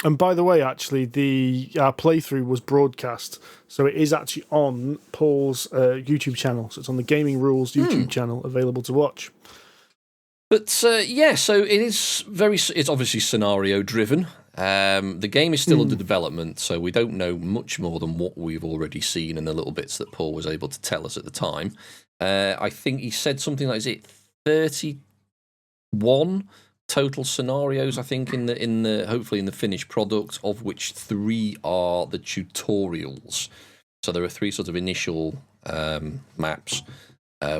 And by the way, actually, our playthrough was broadcast, so it is actually on Paul's YouTube channel. So it's on the Gaming Rules YouTube channel, available to watch. But so it is it's obviously scenario driven. The game is still under development, so we don't know much more than what we've already seen and the little bits that Paul was able to tell us at the time. I think he said something like, is it 31 total scenarios, I think, in the hopefully in the finished product, of which 3 are the tutorials. So there are 3 sort of initial maps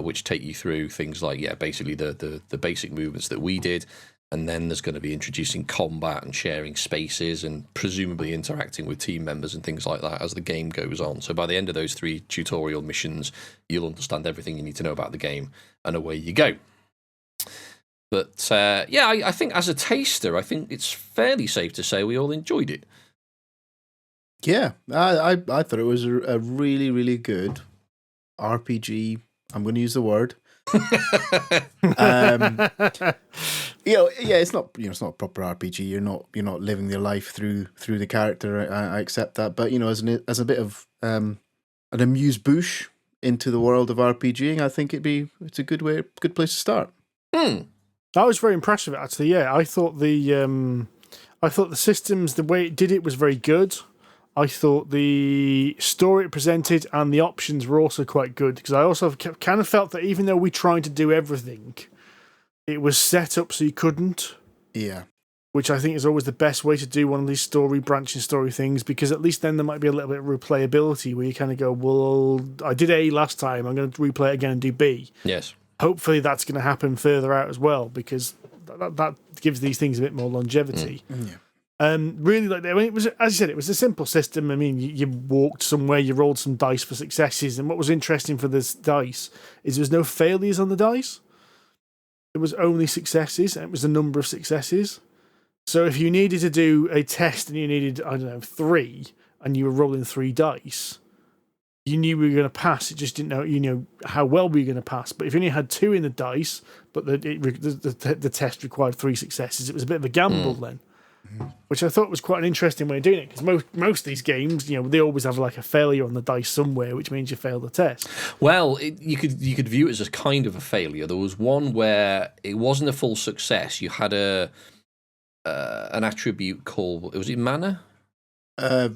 which take you through things like basically the basic movements that we did, and then there's going to be introducing combat and sharing spaces and presumably interacting with team members and things like that as the game goes on. So by the end of those 3 tutorial missions, you'll understand everything you need to know about the game, and away you go. But, I think as a taster, I think it's fairly safe to say we all enjoyed it. Yeah, I thought it was a really, really good RPG. I'm going to use the word. It's not it's not a proper RPG. You're not living your life through the character. I accept that, but as a bit of an amuse-bouche into the world of RPGing, I think it's a good place to start. I was very impressed with it, actually. Yeah, I thought the systems, the way it did it, was very good. I thought the story it presented and the options were also quite good, because I also kind of felt that even though we tried to do everything, it was set up so you couldn't. Yeah. Which I think is always the best way to do one of these branching story things, because at least then there might be a little bit of replayability where you kind of go, well, I did A last time, I'm going to replay it again and do B. Yes. Hopefully that's going to happen further out as well, because that gives these things a bit more longevity. Yeah. Really, it was, as you said, it was a simple system. I mean, you walked somewhere, you rolled some dice for successes, and what was interesting for this dice is there was no failures on the dice. It was only successes, and it was the number of successes. So if you needed to do a test and you needed, 3, and you were rolling 3 dice, you knew we were going to pass. It just didn't know, how well we were going to pass. But if you only had 2 in the dice, but the test required 3 successes, it was a bit of a gamble then. Which I thought was quite an interesting way of doing it, because most of these games, they always have like a failure on the dice somewhere, which means you fail the test. Well, you could view it as a kind of a failure. There was one where it wasn't a full success. You had an attribute called, was it mana? Vitae,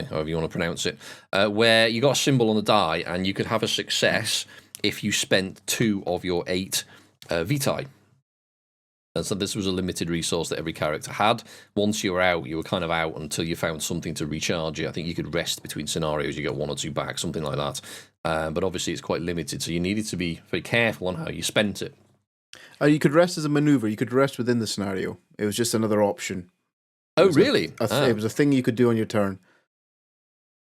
however you want to pronounce it, where you got a symbol on the die, and you could have a success if you spent 2 of your 8 Vitae. And so this was a limited resource that every character had. Once you were out, you were kind of out until you found something to recharge it. I think you could rest between scenarios, you get 1 or 2 back, something like that. But obviously it's quite limited, so you needed to be very careful on how you spent it. You could rest as a maneuver. You could rest within the scenario. It was just another option. Oh, really? It was a thing you could do on your turn.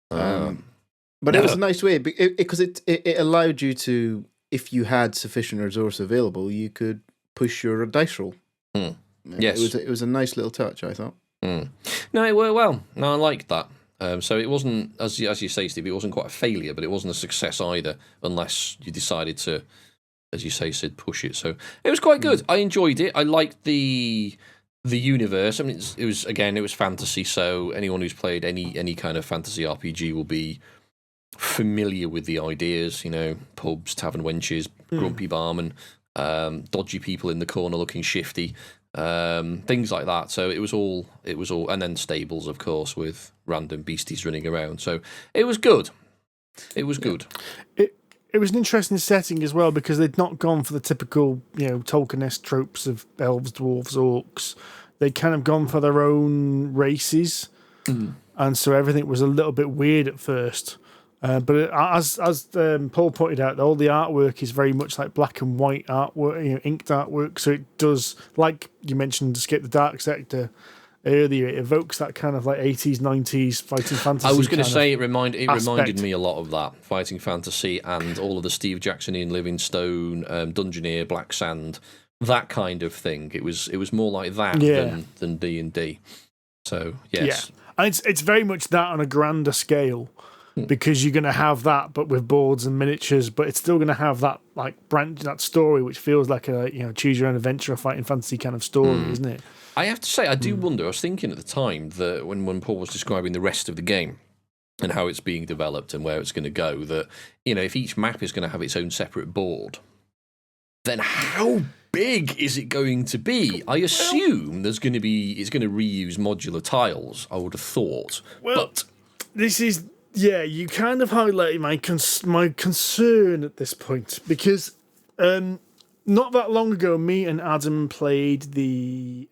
But it was a nice way, because it allowed you to, if you had sufficient resource available, you could push your dice roll. Yes. It was a nice little touch, I thought. No, it worked well. No, I liked that. So it wasn't, as you say, Steve, it wasn't quite a failure, but it wasn't a success either, unless you decided to, as you say, Sid, push it. So it was quite good. I enjoyed it. I liked the universe. I mean, it was fantasy, so anyone who's played any kind of fantasy RPG will be familiar with the ideas. Pubs, tavern wenches, grumpy barman, dodgy people in the corner looking shifty, things like that. So it was all, and then stables, of course, with random beasties running around. So it was good. It was good. It was an interesting setting as well, because they'd not gone for the typical, Tolkien-esque tropes of elves, dwarves, orcs. They'd kind of gone for their own races, and so everything was a little bit weird at first. But as Paul pointed out, all the artwork is very much like black and white artwork, inked artwork. So it does, like you mentioned, Escape the Dark Sector earlier, it evokes that kind of like 80s, 90s fighting fantasy. I was going to say it reminded me a lot of that fighting fantasy, and all of the Steve Jacksonian Livingstone, Dungeoneer, Black Sand, that kind of thing. It was more like that than D&D. So yes, and it's very much that on a grander scale. Because you're going to have that, but with boards and miniatures, but it's still going to have that that story, which feels like a choose your own adventure or fighting fantasy kind of story, isn't it? I have to say, I do wonder. I was thinking at the time that when Paul was describing the rest of the game and how it's being developed and where it's going to go, that if each map is going to have its own separate board, then how big is it going to be? I assume it's going to reuse modular tiles. I would have thought, but this is. Yeah, you kind of highlighted my concern at this point, because not that long ago, me and Adam played the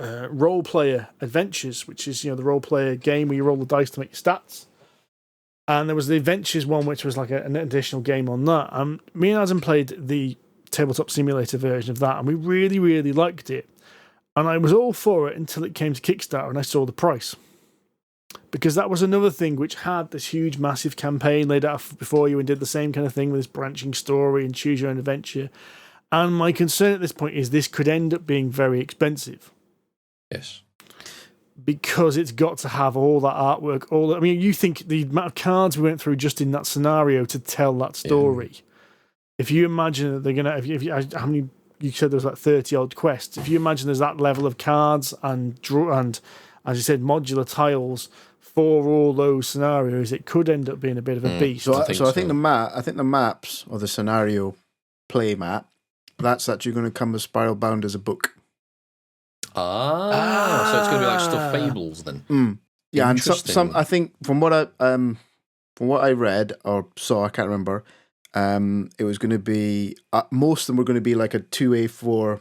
Role Player Adventures, which is the role player game where you roll the dice to make your stats. And there was the Adventures one, which was like an additional game on that. Me and Adam played the tabletop simulator version of that, and we really, really liked it. And I was all for it until it came to Kickstarter, and I saw the price. Because that was another thing which had this huge, massive campaign laid out before you and did the same kind of thing with this branching story and choose your own adventure. And my concern at this point is this could end up being very expensive. Yes. Because it's got to have all that artwork. You think the amount of cards we went through just in that scenario to tell that story. Yeah. If you imagine that they're going to... how many... You said there was like 30-odd quests. If you imagine there's that level of cards and as you said, modular tiles for all those scenarios, it could end up being a bit of a beast. I think the maps or the scenario play map, that's actually going to come as spiral bound as a book. So it's going to be like Stuffed Fables then. Yeah, and some I think from what I read or saw, I can't remember. It was going to be most of them were going to be like a 2A4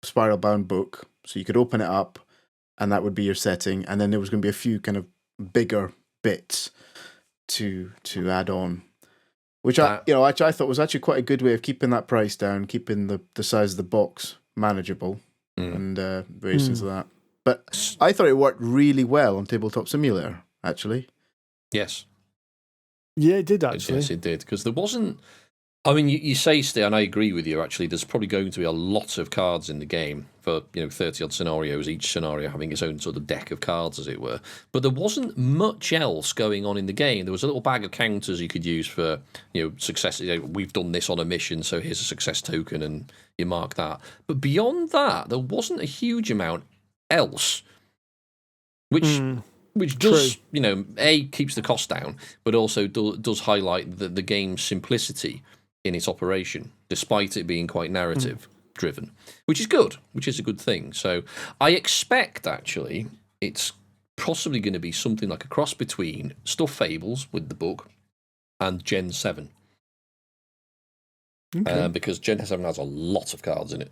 spiral bound book, so you could open it up. And that would be your setting, and then there was going to be a few kind of bigger bits to add on, which I thought was actually quite a good way of keeping that price down, keeping the size of the box manageable, and various things like that. But I thought it worked really well on Tabletop Simulator, actually. Yes. Yeah, it did actually. Yes, it did, because there wasn't I mean, you say, Steve, and I agree with you, actually, there's probably going to be a lot of cards in the game for, 30-odd scenarios, each scenario having its own sort of deck of cards, as it were. But there wasn't much else going on in the game. There was a little bag of counters you could use for, success. We've done this on a mission, so here's a success token, and you mark that. But beyond that, there wasn't a huge amount else, which does, A, keeps the cost down, but also does highlight the game's simplicity in its operation, despite it being quite narrative driven, which is good, which is a good thing. So I expect, actually, it's possibly going to be something like a cross between Stuffed Fables with the book and Gen 7. Okay. Because Gen 7 has a lot of cards in it.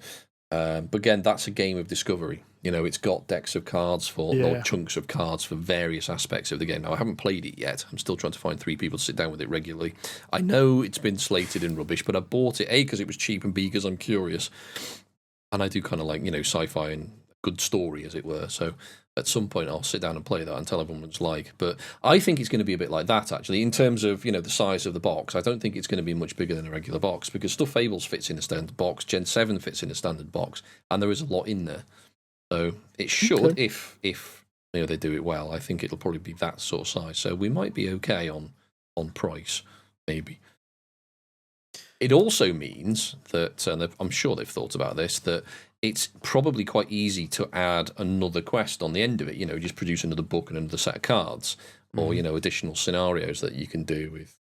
But again, that's a game of discovery. It's got decks of cards or chunks of cards for various aspects of the game. Now, I haven't played it yet. I'm still trying to find 3 people to sit down with it regularly. I know it's been slated in rubbish, but I bought it, A, because it was cheap, and B, because I'm curious. And I do kind of like, sci-fi and good story, as it were. So at some point, I'll sit down and play that and tell everyone what it's like. But I think it's going to be a bit like that, actually, in terms of, the size of the box. I don't think it's going to be much bigger than a regular box, because Stuffed Fables fits in a standard box, Gen 7 fits in a standard box, and there is a lot in there. So it should, if they do it well, I think it'll probably be that sort of size. So we might be okay on price, maybe. It also means that, and I'm sure they've thought about this, that it's probably quite easy to add another quest on the end of it. Just produce another book and another set of cards, or additional scenarios that you can do with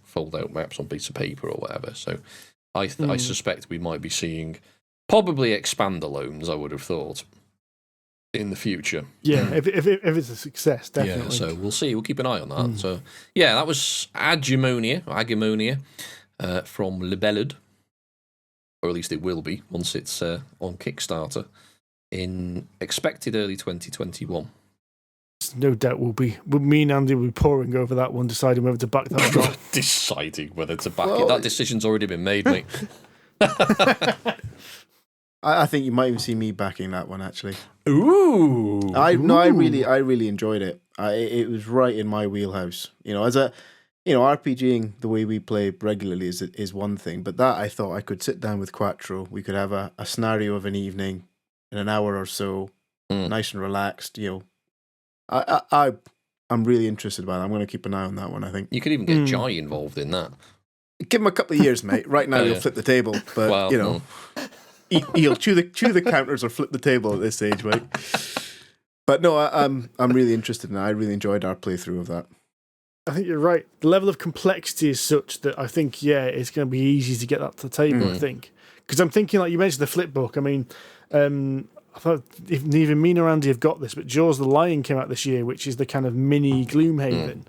fold-out maps on piece of paper or whatever. So I suspect we might be seeing probably expand-alones, I would have thought, in the future. Yeah, if it's a success, definitely. Yeah, so we'll see. We'll keep an eye on that. So yeah, that was Agemonia from MacLeod, or at least it will be once it's on Kickstarter in expected early 2021. No doubt me and Andy will be poring over that one, deciding whether to back that or not. Deciding whether to back it. That decision's already been made, mate. I think you might even see me backing that one, actually. Ooh. I really enjoyed it. It was right in my wheelhouse. As a RPGing the way we play regularly is one thing, but that I thought I could sit down with Quattro. We could have a scenario of an evening in an hour or so, nice and relaxed. I'm really interested by that. I'm going to keep an eye on that one, I think. You could even get Jai involved in that. Give him a couple of years, mate. Right now, he'll flip the table, but he'll chew the counters or flip the table at this stage, right? But no, I'm really interested in it. I really enjoyed our playthrough of that. I think you're right. The level of complexity is such that I think, it's going to be easy to get that to the table, I think. Because I'm thinking, like you mentioned, the flip book. I mean, I thought neither me nor Andy have got this, but Jaws the Lion came out this year, which is the kind of mini Gloomhaven.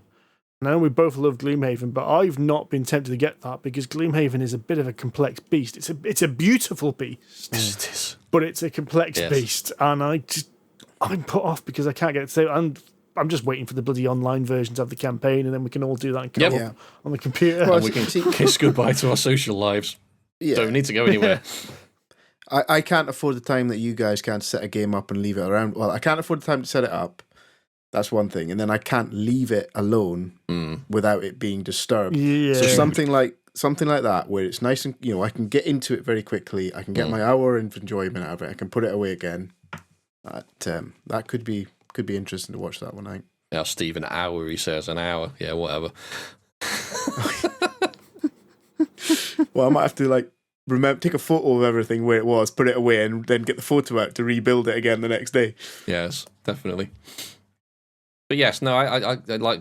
And I know we both love Gloomhaven, but I've not been tempted to get that because Gloomhaven is a bit of a complex beast. It's a beautiful beast, It is. But it's a complex beast, and I'm put off because I can't get it. So I'm just waiting for the bloody online versions of the campaign, and then we can all do that in co-op on the computer. And we can kiss goodbye to our social lives. Yeah. Don't need to go anywhere. I can't afford the time that you guys can't set a game up and leave it around. Well, I can't afford the time to set it up. That's one thing. And then I can't leave it alone without it being disturbed. Yeah. So something like that where it's nice and, I can get into it very quickly. I can get my hour of enjoyment out of it. I can put it away again. That could be interesting to watch that one, I think. Yeah, Steve, an hour, he says. An hour. Yeah, whatever. Well, I might have to, take a photo of everything where it was, put it away, and then get the photo out to rebuild it again the next day. Yes, definitely. But yes, no,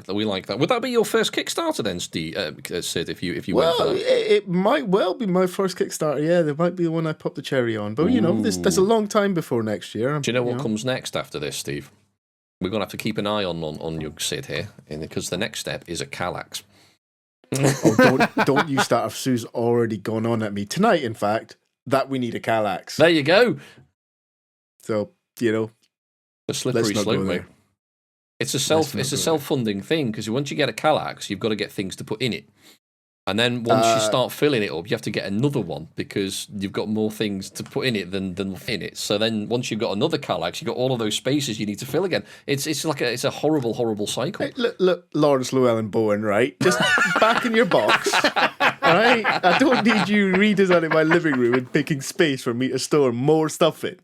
we like that. Would that be your first Kickstarter then, Steve, Sid? If you went for that? It might well be my first Kickstarter. Yeah, there might be the one I popped the cherry on. But there's a long time before next year. Do you know what comes next after this, Steve? We're gonna have to keep an eye on your Sid here, because the next step is a Kallax. Don't you start. Sue's already gone on at me tonight. In fact, that we need a Kallax. There you go. So the slippery slope, mate. It's a self-funding thing because once you get a Kallax, you've got to get things to put in it, and then once you start filling it up, you have to get another one because you've got more things to put in it than in it. So then once you've got another Kallax, you've got all of those spaces you need to fill again. It's a horrible cycle. Hey, look, Lawrence Llewellyn Bowen, right? Just back in your box Alright? I don't need you redesigning my living room and making space for me to store more stuff in.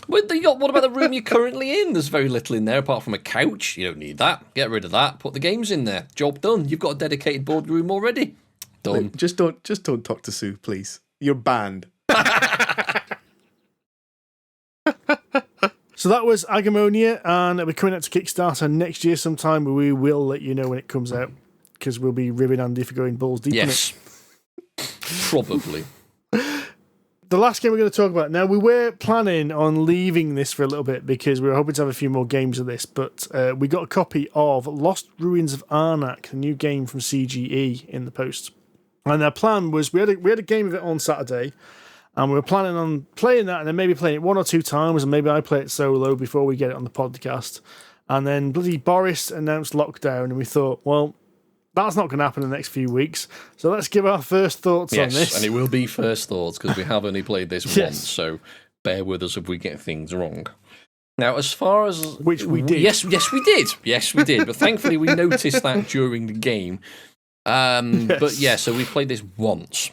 What about the room you're currently in? There's very little in there apart from a couch. You don't need that. Get rid of that. Put the games in there. Job done. You've got a dedicated boardroom already. Done. Look, just don't talk to Sue, please. You're banned. So that was Agemonia, and it'll be coming out to Kickstarter next year sometime. We will let you know when it comes out, because we'll be ribbing Andy for going balls deep in it. Probably. The last game we're going to talk about now, we were planning on leaving this for a little bit because we were hoping to have a few more games of this, but we got a copy of Lost Ruins of Arnak, the new game from CGE, in the post. And our plan was we had a game of it on Saturday, and we were planning on playing that and then maybe playing it one or two times, and maybe I play it solo before we get it on the podcast. And then bloody Boris announced lockdown, and we thought, well, that's not going to happen in the next few weeks. So let's give our first thoughts on this. Yes, and it will be first thoughts because we have only played this once, so bear with us if we get things wrong. Now, as far as... Which we did. Yes, we did. Yes, we did. But thankfully, we noticed that during the game. But yeah, so we played this once.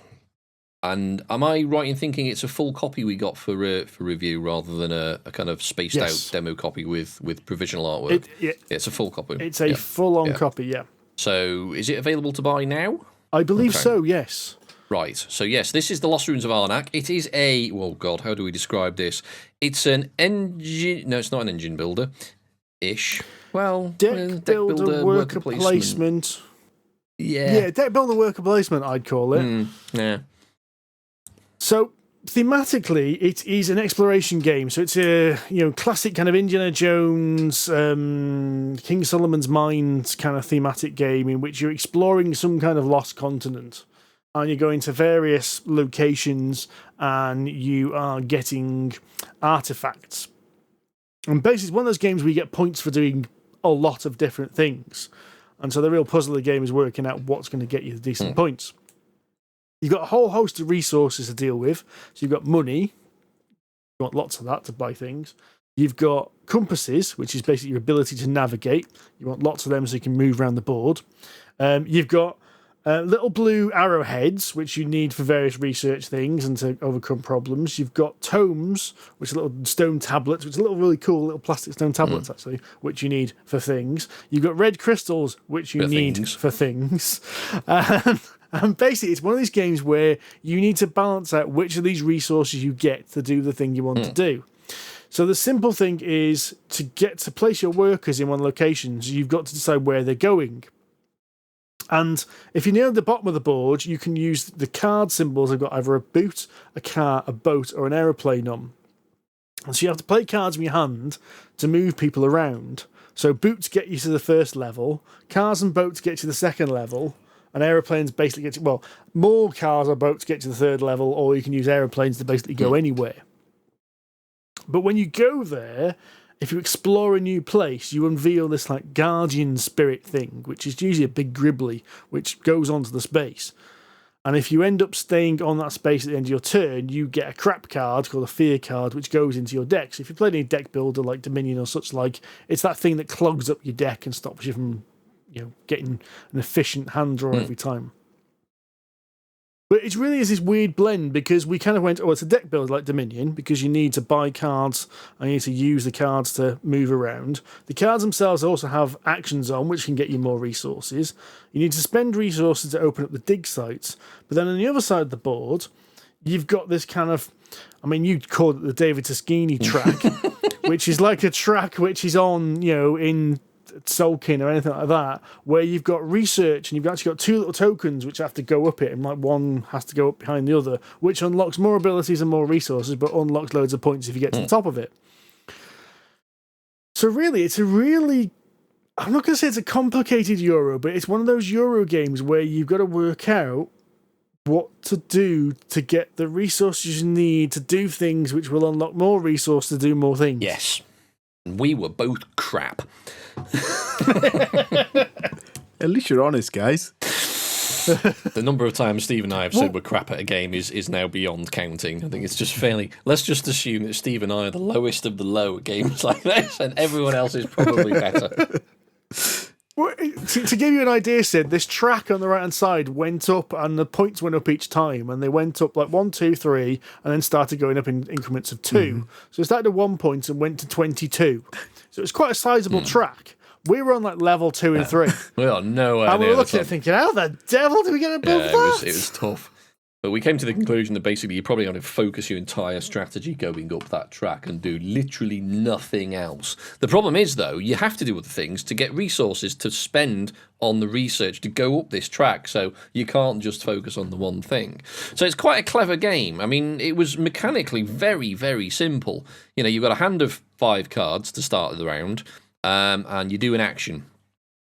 And am I right in thinking it's a full copy we got for review rather than a kind of spaced out demo copy with provisional artwork? It's a full copy. It's a full-on copy, yeah. So is it available to buy now? I believe so, yes. Right. So yes, this is the Lost Ruins of Arnak. It is a... Oh, God, how do we describe this? It's an engine... No, it's not an engine builder-ish. Well, deck builder, worker placement. Yeah, deck builder, worker placement, I'd call it. Yeah. So thematically, it is an exploration game. So it's a classic kind of Indiana Jones, King Solomon's Mines kind of thematic game in which you're exploring some kind of lost continent, and you're going to various locations and you are getting artifacts. And basically, it's one of those games where you get points for doing a lot of different things. And so the real puzzle of the game is working out what's going to get you the decent points. You've got a whole host of resources to deal with. So you've got money. You want lots of that to buy things. You've got compasses, which is basically your ability to navigate. You want lots of them so you can move around the board. You've got little blue arrowheads, which you need for various research things and to overcome problems. You've got tomes, which are little stone tablets, which are really cool little plastic stone tablets, actually, which you need for things. You've got red crystals, which you need for things. And basically, it's one of these games where you need to balance out which of these resources you get to do the thing you want to do. So the simple thing is to get to place your workers in one location, so you've got to decide where they're going. And if you're near the bottom of the board, you can use the card symbols. They've got either a boot, a car, a boat, or an aeroplane on. And so you have to play cards in your hand to move people around. So boots get you to the first level, cars and boats get you to the second level, and aeroplanes basically get you... Well, more cars or boats get you to the third level, or you can use aeroplanes to basically go anywhere. But when you go there, if you explore a new place, you unveil this like guardian spirit thing, which is usually a big gribbly, which goes onto the space. And if you end up staying on that space at the end of your turn, you get a crap card called a fear card, which goes into your deck. So if you play any deck builder like Dominion or such like, it's that thing that clogs up your deck and stops you from getting an efficient hand draw every time. But it really is this weird blend because we kind of went, it's a deck builder like Dominion because you need to buy cards and you need to use the cards to move around. The cards themselves also have actions on which can get you more resources. You need to spend resources to open up the dig sites. But then on the other side of the board, you've got this kind of, you'd call it the David Toschini track, which is like a track which is on, in Sulkin or anything like that, where you've got research and you've actually got two little tokens which have to go up it, and like one has to go up behind the other, which unlocks more abilities and more resources, but unlocks loads of points if you get to the top of it. So really, I'm not going to say it's a complicated Euro, but it's one of those Euro games where you've got to work out what to do to get the resources you need to do things which will unlock more resources to do more things. Yes. We were both crap. At least you're honest, guys. The number of times Steve and I have said we're crap at a game is now beyond counting. I think it's just fairly... Let's just assume that Steve and I are the lowest of the low at games like this, and everyone else is probably better. Well, to give you an idea, Sid, this track on the right-hand side went up, and the points went up each time, and they went up like 1, 2, 3, and then started going up in increments of 2. Mm-hmm. So it started at 1 point and went to 22. So it was quite a sizable track. We were on like level 2 and 3. Well, no, and we were looking at it thinking, how the devil do we get above that? It was tough. But we came to the conclusion that basically you probably want to focus your entire strategy going up that track and do literally nothing else. The problem is, though, you have to do other things to get resources to spend on the research to go up this track, so you can't just focus on the one thing. So it's quite a clever game. I mean, it was mechanically very, very simple. You know, you've got a hand of 5 cards to start the round, and you do an action.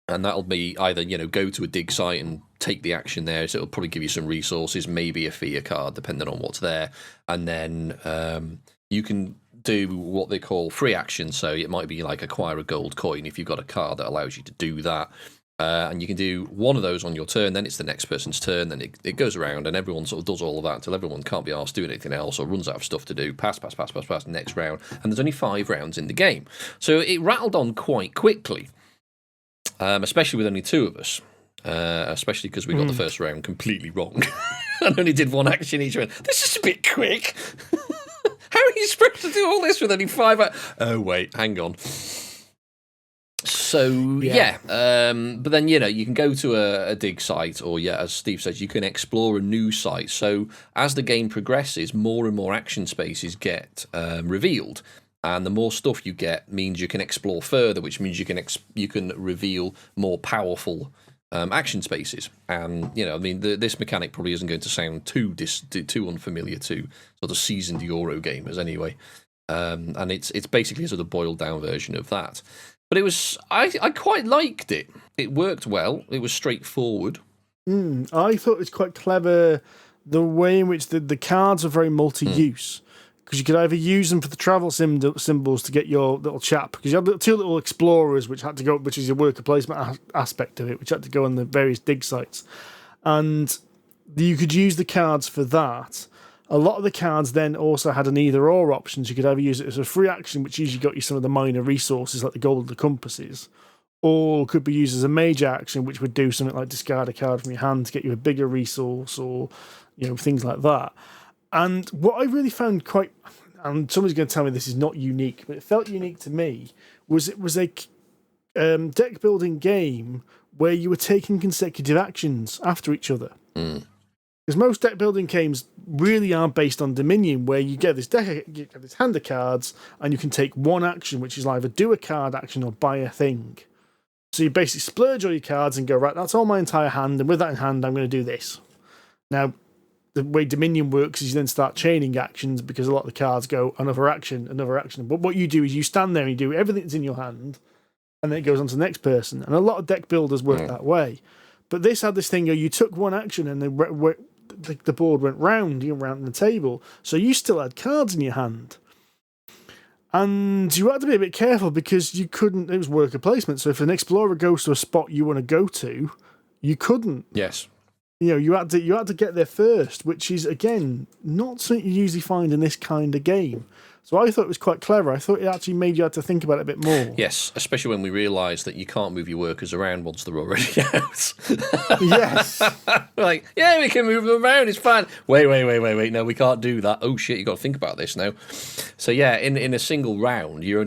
And that'll be either, you know, go to a dig site and take the action there. So it'll probably give you some resources, maybe a fear card, depending on what's there. And then you can do what they call free actions. So it might be like acquire a gold coin if you've got a card that allows you to do that. And you can do one of those on your turn, then it's the next person's turn, then it goes around, and everyone sort of does all of that until everyone can't be asked doing anything else or runs out of stuff to do. Pass, next round. And there's only 5 rounds in the game. So it rattled on quite quickly. Especially with only 2 of us, especially because we got the first round completely wrong and only did 1 action each round. This is a bit quick. How are you supposed to do all this with only 5? Oh, wait, hang on. So, but then, you know, you can go to a dig site or, as Steve says, you can explore a new site. So as the game progresses, more and more action spaces get revealed. And the more stuff you get means you can explore further, which means you can reveal more powerful action spaces. And, you know, I mean, this mechanic probably isn't going to sound too unfamiliar to sort of seasoned Euro gamers anyway. And it's basically a sort of boiled down version of that. But it was I quite liked it. It worked well. It was straightforward. I thought it was quite clever the way in which the cards are very multi-use. Because you could either use them for the travel symbols to get your little chap, because you had 2 little explorers which had to go, which is your worker placement aspect of it, which had to go on the various dig sites. And you could use the cards for that. A lot of the cards then also had an either-or option. So you could either use it as a free action, which usually got you some of the minor resources like the gold and the compasses, or could be used as a major action, which would do something like discard a card from your hand to get you a bigger resource, or, you know, things like that. And what I really found quite, and somebody's going to tell me this is not unique, but it felt unique to me, was it was a deck building game where you were taking consecutive actions after each other. Because most deck building games really are based on Dominion, where you get this deck, you get this hand of cards, and you can take 1 action, which is either do a card action or buy a thing. So you basically splurge all your cards and go, right, that's all my entire hand, and with that in hand, I'm going to do this. Now, the way Dominion works is you then start chaining actions, because a lot of the cards go another action. But what you do is you stand there and you do everything that's in your hand, and then it goes on to the next person. And a lot of deck builders work that way. But this had this thing where you took 1 action and the board went round, around the table. So you still had cards in your hand. And you had to be a bit careful because you couldn't, it was worker placement. So if an explorer goes to a spot you want to go to, you couldn't. Yes. You know, you had to get there first, which is, again, not something you usually find in this kind of game. So I thought it was quite clever. I thought it actually made you have to think about it a bit more. Yes, especially when we realised that you can't move your workers around once they're already out. Yes. Like, yeah, we can move them around, it's fine. Wait, no, we can't do that. Oh shit, you've got to think about this now. So yeah, in a single round, you've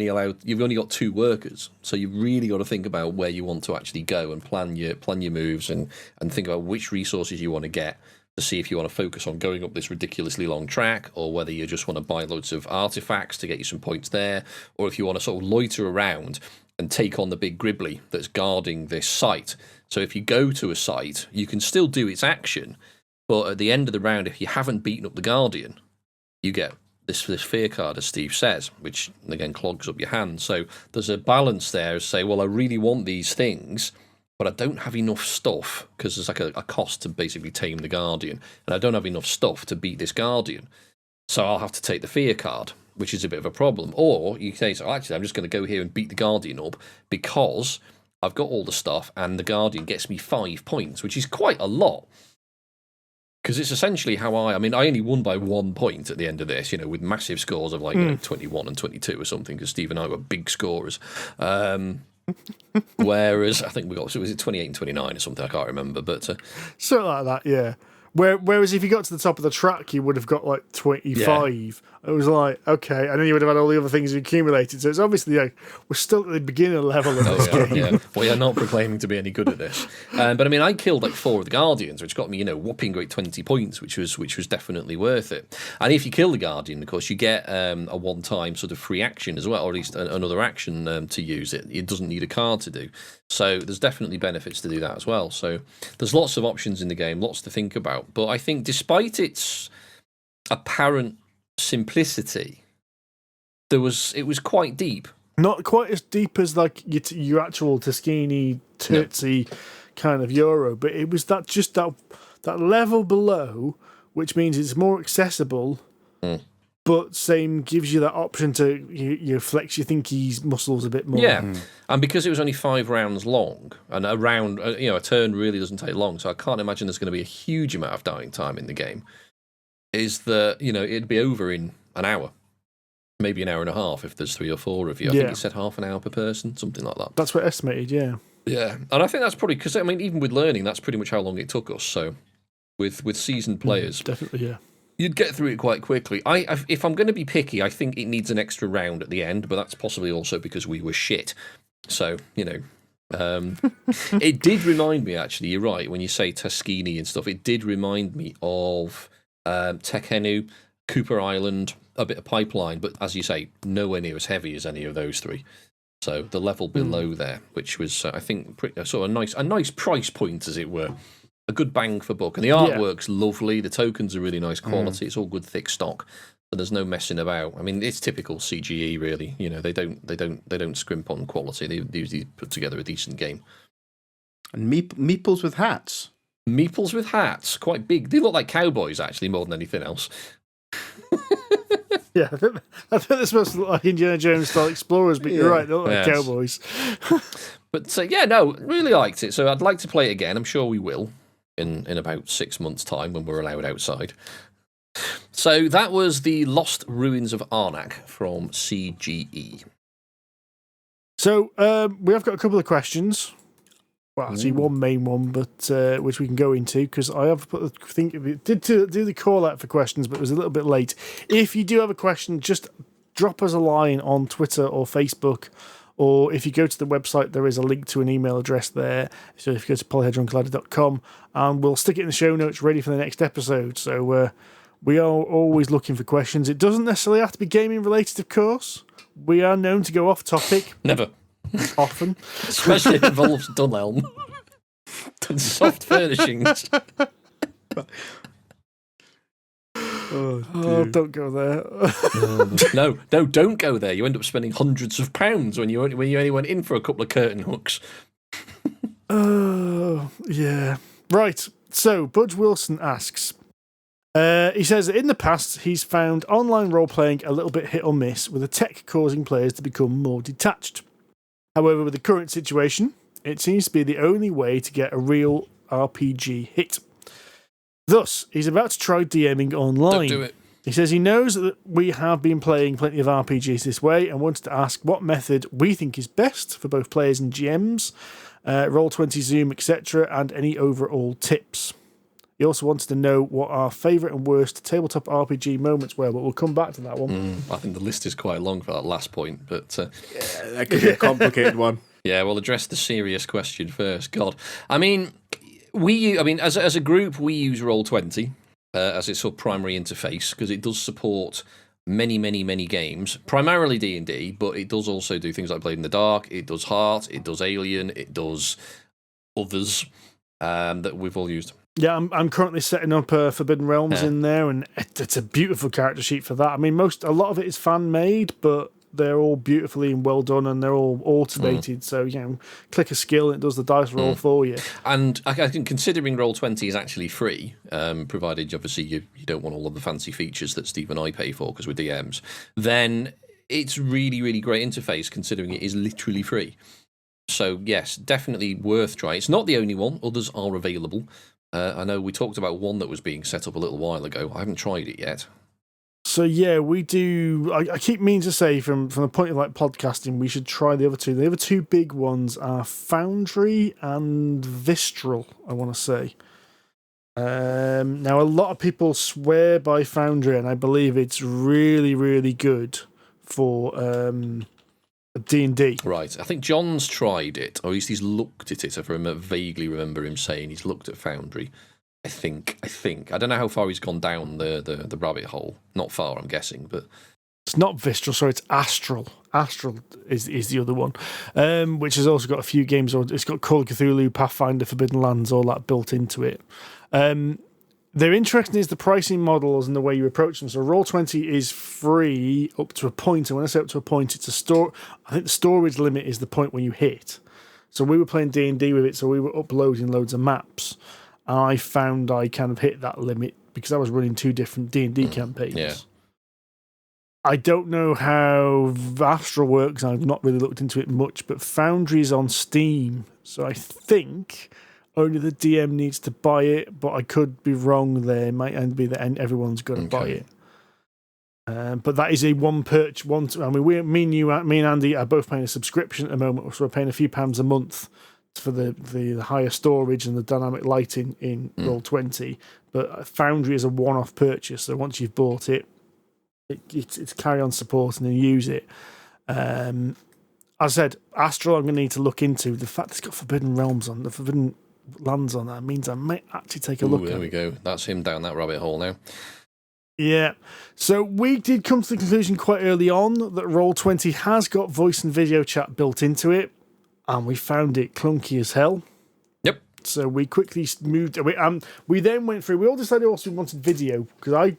only got 2 workers. So you've really got to think about where you want to actually go and plan your moves and think about which resources you want to get, to see if you want to focus on going up this ridiculously long track, or whether you just want to buy loads of artifacts to get you some points there, or if you want to sort of loiter around and take on the big gribbly that's guarding this site. So if you go to a site, you can still do its action, but at the end of the round, if you haven't beaten up the Guardian, you get this fear card, as Steve says, which, again, clogs up your hand. So there's a balance there, say, well, I really want these things, but I don't have enough stuff, because there's like a cost to basically tame the Guardian, and I don't have enough stuff to beat this Guardian. So I'll have to take the fear card, which is a bit of a problem. Or you say, so actually, I'm just going to go here and beat the Guardian up because I've got all the stuff, and the Guardian gets me 5 points, which is quite a lot. Because it's essentially how I only won by 1 point at the end of this, you know, with massive scores of like 21 and 22 or something, because Steve and I were big scorers. Whereas I think we got, so was it 28 and 29 or something? I can't remember, but Something like that, yeah. Whereas if you got to the top of the track, you would have got like 25. It was like, okay, and then you would have had all the other things you accumulated. So it's obviously like we're still at the beginner level of this game. Yeah. We are not proclaiming to be any good at this. But I mean, I killed like 4 of the Guardians, which got me, whopping great 20 points, which was definitely worth it. And if you kill the Guardian, of course, you get a one-time sort of free action as well, or at least another action to use it. It doesn't need a card to do. So there's definitely benefits to do that as well. So there's lots of options in the game, lots to think about. But I think despite its apparent simplicity, it was quite deep. Not quite as deep as like your actual Toscini, Terzi kind of Euro, but it was that level below, which means it's more accessible. But same gives you that option to you flex your thinky's muscles a bit more. Yeah, and because it was only 5 rounds long, and a round, a turn really doesn't take long, so I can't imagine there's going to be a huge amount of dying time in the game. Is that it'd be over in an hour, maybe an hour and a half if there's 3 or 4 of you. I think it said half an hour per person, something like that. That's what estimated, yeah. Yeah, and I think that's probably because even with learning, that's pretty much how long it took us. So with seasoned players, definitely, yeah. You'd get through it quite quickly. If I'm going to be picky, I think it needs an extra round at the end, but that's possibly also because we were shit. So, it did remind me, actually, you're right, when you say Tuscany and stuff, it did remind me of Tekhenu, Cooper Island, a bit of Pipeline, but as you say, nowhere near as heavy as any of those 3. So the level below there, which was, I think, sort of a nice price point, as it were. A good bang for buck, and the artwork's lovely. The tokens are really nice quality. It's all good thick stock, so there's no messing about. I mean, it's typical CGE, really. They don't scrimp on quality. They usually put together a decent game. And meeples with hats. Meeples with hats, quite big. They look like cowboys, actually, more than anything else. Yeah, I think they're supposed to look like Indiana Jones style explorers, but you're right, they look like cowboys. But really liked it. So I'd like to play it again. I'm sure we will. In about 6 months' time when we're allowed outside. So that was the Lost Ruins of Arnak from CGE. So we have got a couple of questions. Well, actually, one main one, but which we can go into because I have did do the call out for questions, but it was a little bit late. If you do have a question, just drop us a line on Twitter or Facebook. Or if you go to the website, there is a link to an email address there. So if you go to polyhedroncollider.com, and we'll stick it in the show notes ready for the next episode. So we are always looking for questions. It doesn't necessarily have to be gaming related, of course. We are known to go off topic. Never. Often. Especially if it involves Dunelm and soft furnishings. Oh, don't go there. No, don't go there. You end up spending hundreds of pounds when you only went in for a couple of curtain hooks. Oh, yeah. Right. So, Budge Wilson asks, he says that in the past, he's found online role-playing a little bit hit or miss, with the tech causing players to become more detached. However, with the current situation, it seems to be the only way to get a real RPG hit. Thus, he's about to try DMing online. Don't do it. He says he knows that we have been playing plenty of RPGs this way and wants to ask what method we think is best for both players and GMs, Roll20, Zoom, etc., and any overall tips. He also wants to know what our favourite and worst tabletop RPG moments were, but we'll come back to that one. I think the list is quite long for that last point, but... that could be a complicated one. Yeah, we'll address the serious question first. God. I mean, as a group, we use Roll20 as its sort of primary interface because it does support many, many, many games, primarily D&D, but it does also do things like Blade in the Dark, it does Heart, it does Alien, it does others that we've all used. Yeah, I'm currently setting up Forbidden Realms in there, and it's a beautiful character sheet for that. I mean, a lot of it is fan-made, but they're all beautifully and well done, and they're all automated. So, click a skill, and it does the dice roll for you. And I think considering Roll20 is actually free, provided obviously you don't want all of the fancy features that Steve and I pay for because we're DMs, then it's really, really great interface considering it is literally free. So, yes, definitely worth trying. It's not the only one. Others are available. I know we talked about one that was being set up a little while ago. I haven't tried it yet. So yeah, we do. I keep meaning to say from the point of like podcasting, we should try the other two. The other two big ones are Foundry and Vistral, I want to say. Now, a lot of people swear by Foundry, and I believe it's really, really good for D&D. Right. I think John's tried it, or at least he's looked at it. I vaguely remember him saying he's looked at Foundry. I think. I don't know how far he's gone down the rabbit hole. Not far, I'm guessing, but... It's not Vistral, sorry, it's Astral. Astral is the other one, which has also got a few games. It's got Call of Cthulhu, Pathfinder, Forbidden Lands, all that built into it. Their interesting is the pricing models and the way you approach them. So Roll20 is free up to a point, and when I say up to a point, it's I think the storage limit is the point when you hit. So we were playing D&D with it, so we were uploading loads of maps. And I found I kind of hit that limit because I was running 2 different D&D campaigns. Yeah. I don't know how Astral works. I've not really looked into it much, but Foundry's on Steam, so I think only the DM needs to buy it, but I could be wrong there. It might end be that everyone's going to buy it. But that is a one perch. I mean, me and Andy are both paying a subscription at the moment, so we're paying a few pounds a month for the higher storage and the dynamic lighting in Roll20. But Foundry is a one-off purchase, so once you've bought it, it's carry on supporting and use it. As I said, Astral I'm going to need to look into. The fact it's got Forbidden Realms on, the Forbidden Lands on that means I might actually take a look at it. There we go. That's him down that rabbit hole now. Yeah. So we did come to the conclusion quite early on that Roll20 has got voice and video chat built into it, and we found it clunky as hell. Yep. So we quickly moved away. We then went through. We all decided also we wanted video because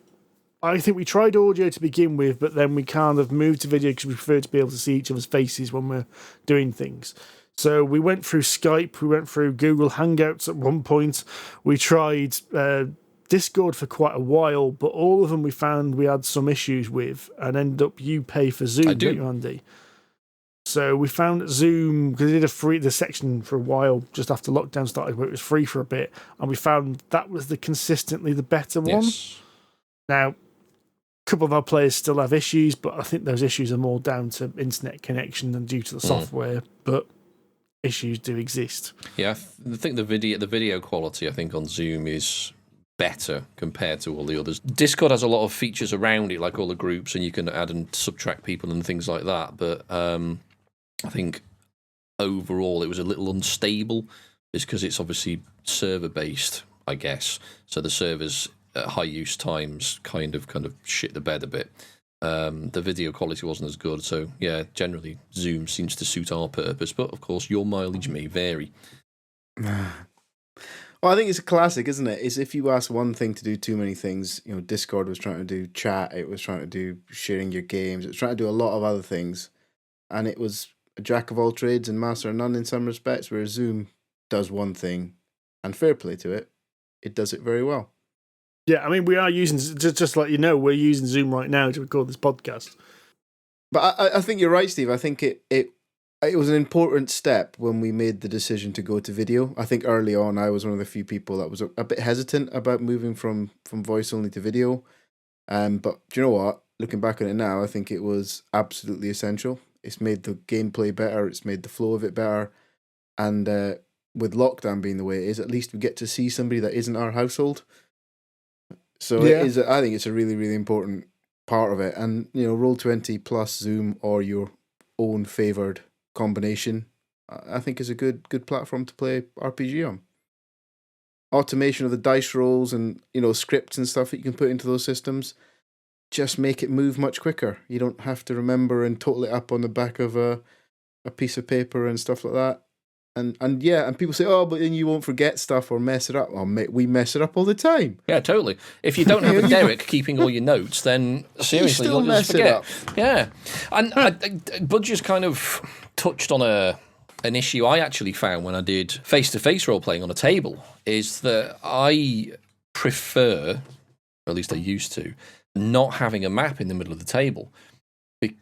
I think we tried audio to begin with, but then we kind of moved to video because we prefer to be able to see each other's faces when we're doing things. So we went through Skype, we went through Google Hangouts at one point. We tried Discord for quite a while, but all of them we found we had some issues with, and ended up you pay for Zoom, don't you, Andy? So we found Zoom, because they did the section for a while just after lockdown started where it was free for a bit, and we found that was consistently the better one. Yes. Now, a couple of our players still have issues, but I think those issues are more down to internet connection than due to the software, but issues do exist. Yeah, I think the video quality I think on Zoom is better compared to all the others. Discord has a lot of features around it, like all the groups, and you can add and subtract people and things like that, but I think overall it was a little unstable, just because it's obviously server-based, I guess, so the servers at high use times kind of shit the bed a bit. The video quality wasn't as good, so yeah, generally Zoom seems to suit our purpose, but of course your mileage may vary. Well, I think it's a classic, isn't it? Is if you ask one thing to do too many things. You know, Discord was trying to do chat, it was trying to do sharing your games, it was trying to do a lot of other things, and it was a jack of all trades and master of none in some respects, whereas Zoom does one thing, and fair play to it, it does it very well. Yeah, I mean, we are using, just to let you know, we're using Zoom right now to record this podcast. But I think you're right, Steve. I think it was an important step when we made the decision to go to video. I think early on, I was one of the few people that was a bit hesitant about moving from voice only to video. But do you know what? Looking back on it now, I think it was absolutely essential. It's made the gameplay better. It's made the flow of it better. And with lockdown being the way it is, at least we get to see somebody that isn't our household. So yeah. I think it's a really, really important part of it. And, you know, Roll20 plus Zoom or your own favoured combination, I think is a good platform to play RPG on. Automation of the dice rolls and, you know, scripts and stuff that you can put into those systems just make it move much quicker. You don't have to remember and total it up on the back of a piece of paper and stuff like that. And yeah, and people say, oh, but then you won't forget stuff or mess it up. Well, mate, we mess it up all the time. Yeah, totally. If you don't have a Derek keeping all your notes, then seriously, you'll just forget. Yeah. And Budge has kind of touched on an issue I actually found when I did face-to-face role-playing on a table, is that I prefer, or at least I used to, not having a map in the middle of the table.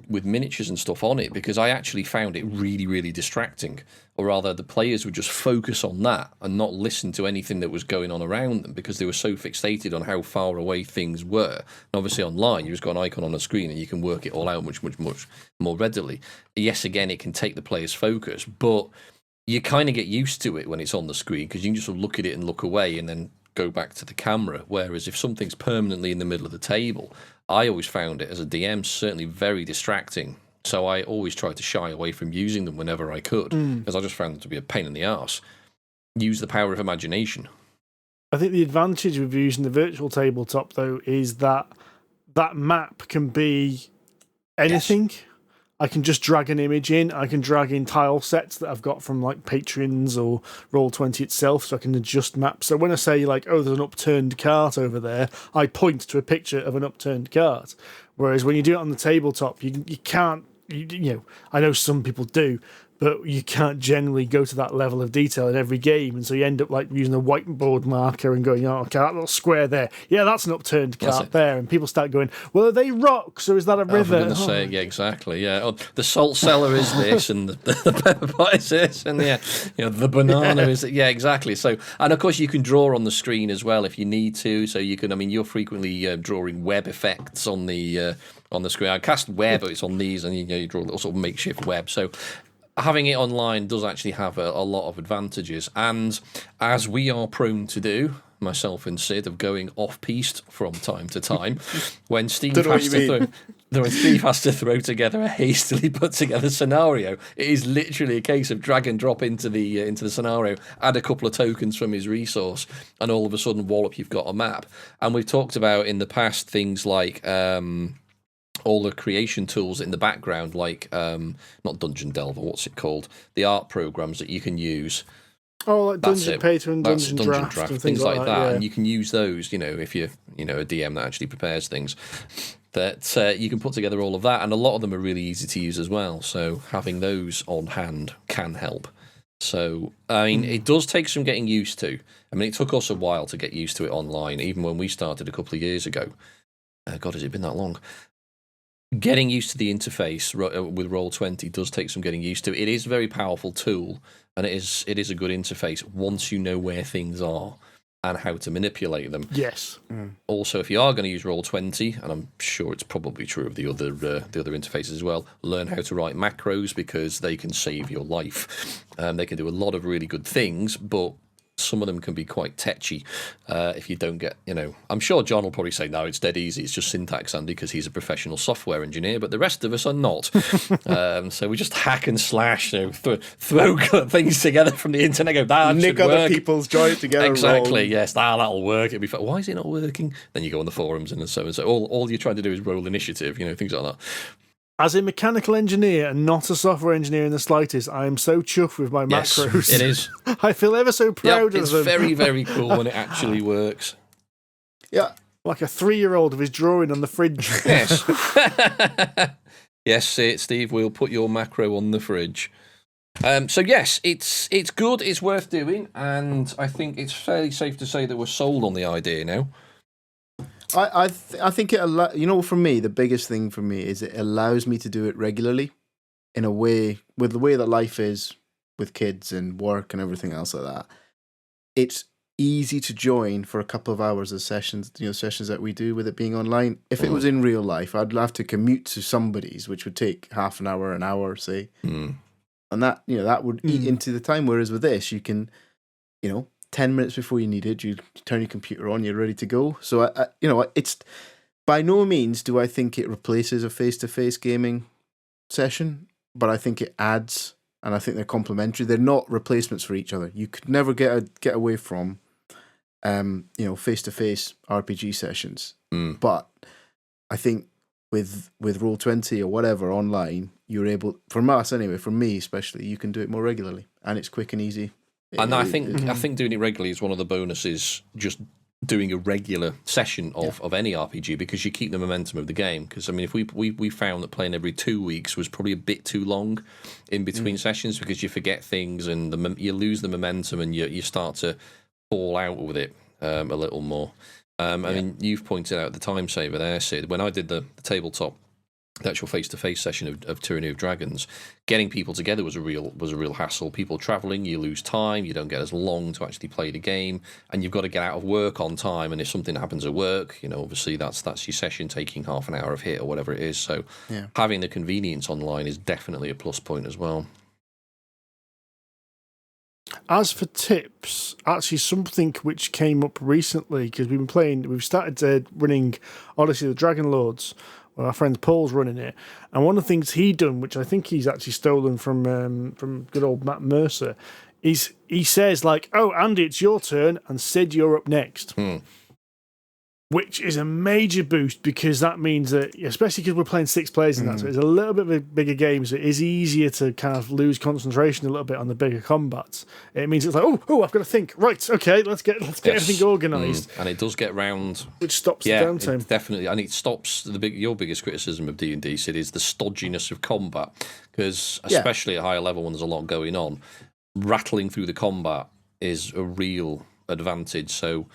with miniatures and stuff on it, because I actually found it really, really distracting. Or rather, the players would just focus on that and not listen to anything that was going on around them, because they were so fixated on how far away things were. And obviously online, you just got an icon on a screen and you can work it all out much more readily. Yes, again, it can take the player's focus, but you kind of get used to it when it's on the screen, because you can just sort of look at it and look away and then go back to the camera. Whereas if something's permanently in the middle of the table, I always found it as a DM certainly very distracting. So I always tried to shy away from using them whenever I could, because I just found them to be a pain in the arse. Use the power of imagination. I think the advantage with using the virtual tabletop, though, is that that map can be anything. Yes. I can just drag an image in. I can drag in tile sets that I've got from like Patreons or Roll20 itself, so I can adjust maps. So when I say like, oh, there's an upturned cart over there, I point to a picture of an upturned cart. Whereas when you do it on the tabletop, you can't. You know, I know some people do, but you can't generally go to that level of detail in every game, and so you end up like using a whiteboard marker and going, "Oh, okay, that little square there, yeah, that's an upturned cart there," and people start going, "Well, are they rocks or is that a river?" I'm going to say, yeah, exactly, yeah. Oh, the salt cellar is this, and the pepper pot is this, and the banana is yeah, exactly. So, and of course, you can draw on the screen as well if you need to. So you can, I mean, you're frequently drawing web effects on the screen. I cast web, but it's on these, and you draw a little sort of makeshift web. So having it online does actually have a lot of advantages, and as we are prone to do, myself and Sid, of going off-piste from time to time, when Steve has to throw together a hastily put together scenario, it is literally a case of drag and drop into the scenario, add a couple of tokens from his resource, and all of a sudden, wallop, you've got a map. And we've talked about in the past things like all the creation tools in the background, like not Dungeon Delver, what's it called? The art programs that you can use. Oh, like Dungeon Pater and Dungeon Draft and things like that. Yeah. And you can use those, if you're a DM that actually prepares things, that you can put together all of that. And a lot of them are really easy to use as well. So having those on hand can help. So, I mean, it does take some getting used to. I mean, it took us a while to get used to it online, even when we started a couple of years ago. God, has it been that long? Getting used to the interface with Roll20 does take some getting used to. It is a very powerful tool, and it is a good interface once you know where things are and how to manipulate them. Yes. Also, if you are going to use Roll20, and I'm sure it's probably true of the other interfaces as well, learn how to write macros, because they can save your life. They can do a lot of really good things, but some of them can be quite tetchy if you don't get, I'm sure John will probably say, no, it's dead easy. It's just syntax, Andy, because he's a professional software engineer, but the rest of us are not. So we just hack and slash, throw things together from the internet, go, that nick should other work. people's, join it together. Exactly, roll. yes, that'll work. It'll be fun. Why is it not working? Then you go on the forums and so. All you're trying to do is roll initiative, things like that. As a mechanical engineer and not a software engineer in the slightest, I am so chuffed with my macros. It is. I feel ever so proud of them. It's very, very cool when it actually works. Yeah. Like a 3-year-old of his drawing on the fridge. Yes. Yes, Steve, we'll put your macro on the fridge. So yes, it's good, it's worth doing, and I think it's fairly safe to say that we're sold on the idea now. I think for me, the biggest thing for me is it allows me to do it regularly, in a way, with the way that life is with kids and work and everything else like that. It's easy to join for a couple of hours of sessions, sessions that we do with it being online. If it was in real life, I'd have to commute to somebody's, which would take half an hour, say. And that, that would eat into the time. Whereas with this, you can, 10 minutes before you need it, you turn your computer on, you're ready to go. So, it's by no means do I think it replaces a face-to-face gaming session, but I think it adds, and I think they're complementary. They're not replacements for each other. You could never get away from, face-to-face RPG sessions. But I think with Roll20 or whatever online, you're able, from us anyway, from me especially, you can do it more regularly, and it's quick and easy. And I think doing it regularly is one of the bonuses, just doing a regular session of any RPG, because you keep the momentum of the game. Because, I mean, if we found that playing every 2 weeks was probably a bit too long in between sessions, because you forget things and you lose the momentum and you start to fall out with it a little more. I mean, you've pointed out the time saver there, Sid. When I did the tabletop the actual face-to-face session of Tyranny of Dragons, getting people together was a real hassle. People travelling, you lose time, you don't get as long to actually play the game, and you've got to get out of work on time. And if something happens at work, obviously that's your session taking half an hour of hit or whatever it is. So having the convenience online is definitely a plus point as well. As for tips, actually something which came up recently, because we've started running Odyssey of the Dragon Lords. Well, our friend Paul's running it, and one of the things he done, which I think he's actually stolen from good old Matt Mercer, is he says like, "Oh, Andy, it's your turn, and Sid, you're up next," which is a major boost, because that means that, especially because we're playing 6 players in that, so it's a little bit of a bigger game, so it is easier to kind of lose concentration a little bit on the bigger combats. It means it's like, oh, I've got to think. Right, okay, let's get everything organised. And it does get round, which stops the downtime. Definitely, and it stops your biggest criticism of D&D, Sid, is the stodginess of combat, because especially at higher level when there's a lot going on, rattling through the combat is a real advantage. So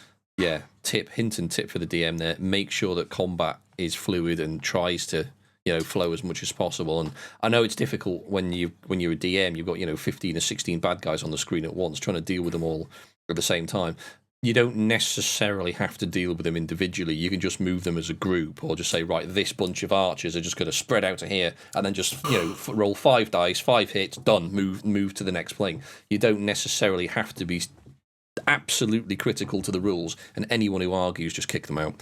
hint and tip for the DM there: make sure that combat is fluid and tries to flow as much as possible. And I know it's difficult when you're a DM, you've got 15 or 16 bad guys on the screen at once, trying to deal with them all at the same time. You don't necessarily have to deal with them individually. You can just move them as a group, or just say, right, this bunch of archers are just going to spread out to here, and then just roll 5 dice, 5 hits, done, move to the next plane. You don't necessarily have to be absolutely critical to the rules, and anyone who argues, just kick them out.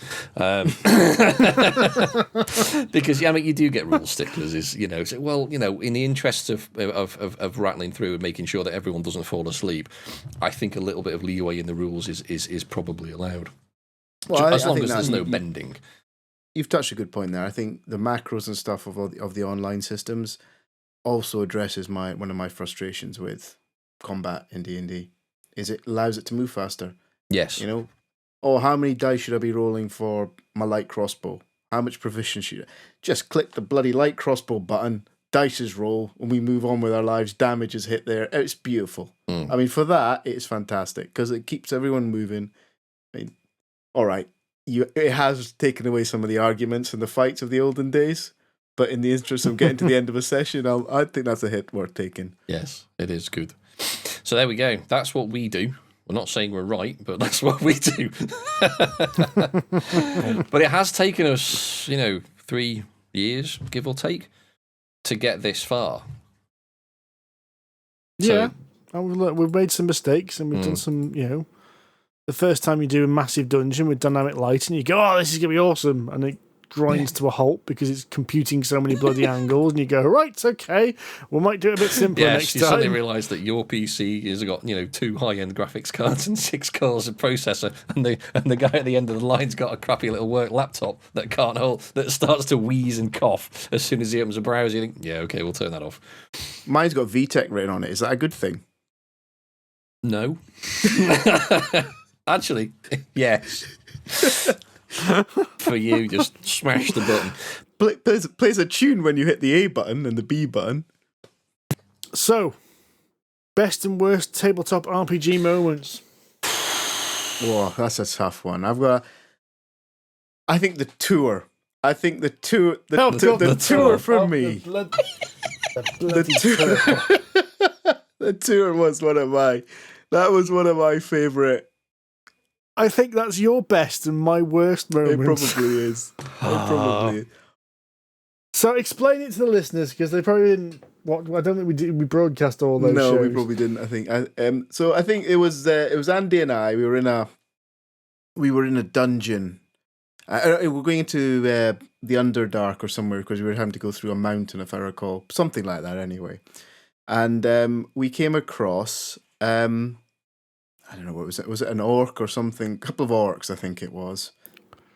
Because you do get rule sticklers. In the interests of rattling through and making sure that everyone doesn't fall asleep, I think a little bit of leeway in the rules is probably allowed. Well, as long as there's no bending. You've touched a good point there. I think the macros and stuff of the online systems also addresses one of my frustrations with combat in D&D. Is it allows it to move faster. Yes. How many dice should I be rolling for my light crossbow? How much proficiency? Just click the bloody light crossbow button, dices roll, and we move on with our lives. Damage is hit there. It's beautiful. I mean, for that, it's fantastic, because it keeps everyone moving. I mean, all right, it has taken away some of the arguments and the fights of the olden days, but in the interest of getting to the end of a session, I think that's a hit worth taking. Yes, it is good. So there we go. That's what we do. We're not saying we're right, but that's what we do. But it has taken us, 3 years, give or take, to get this far. Yeah. We've made some mistakes, and we've done some, the first time you do a massive dungeon with dynamic lighting, you go, oh, this is going to be awesome. And it grinds to a halt because it's computing so many bloody angles, and you go, right, okay, we might do it a bit simpler next time. You suddenly realise that your PC has got 2 high-end graphics cards and 6 cores of processor, and the guy at the end of the line's got a crappy little work laptop that can't hold, that starts to wheeze and cough as soon as he opens a browser. You think, yeah, okay, we'll turn that off. Mine's got VTech written on it. Is that a good thing? No. Actually, yes. For you, just smash the button. Plays a tune when you hit the A button and the B button. So, best and worst tabletop RPG moments. Whoa, that's a tough one. I think the tour. The tour for me. The tour was one of my favourite. I think that's your best and my worst moment. It probably is. So explain it to the listeners, because they probably didn't. I don't think we broadcast all those shows. No, we probably didn't. I think. So I think it was Andy and I. We were in a dungeon. We were going into the Underdark or somewhere, because we were having to go through a mountain, if I recall, something like that. Anyway, and we came across. I don't know what was it. Was it an orc or something? A couple of orcs, I think it was,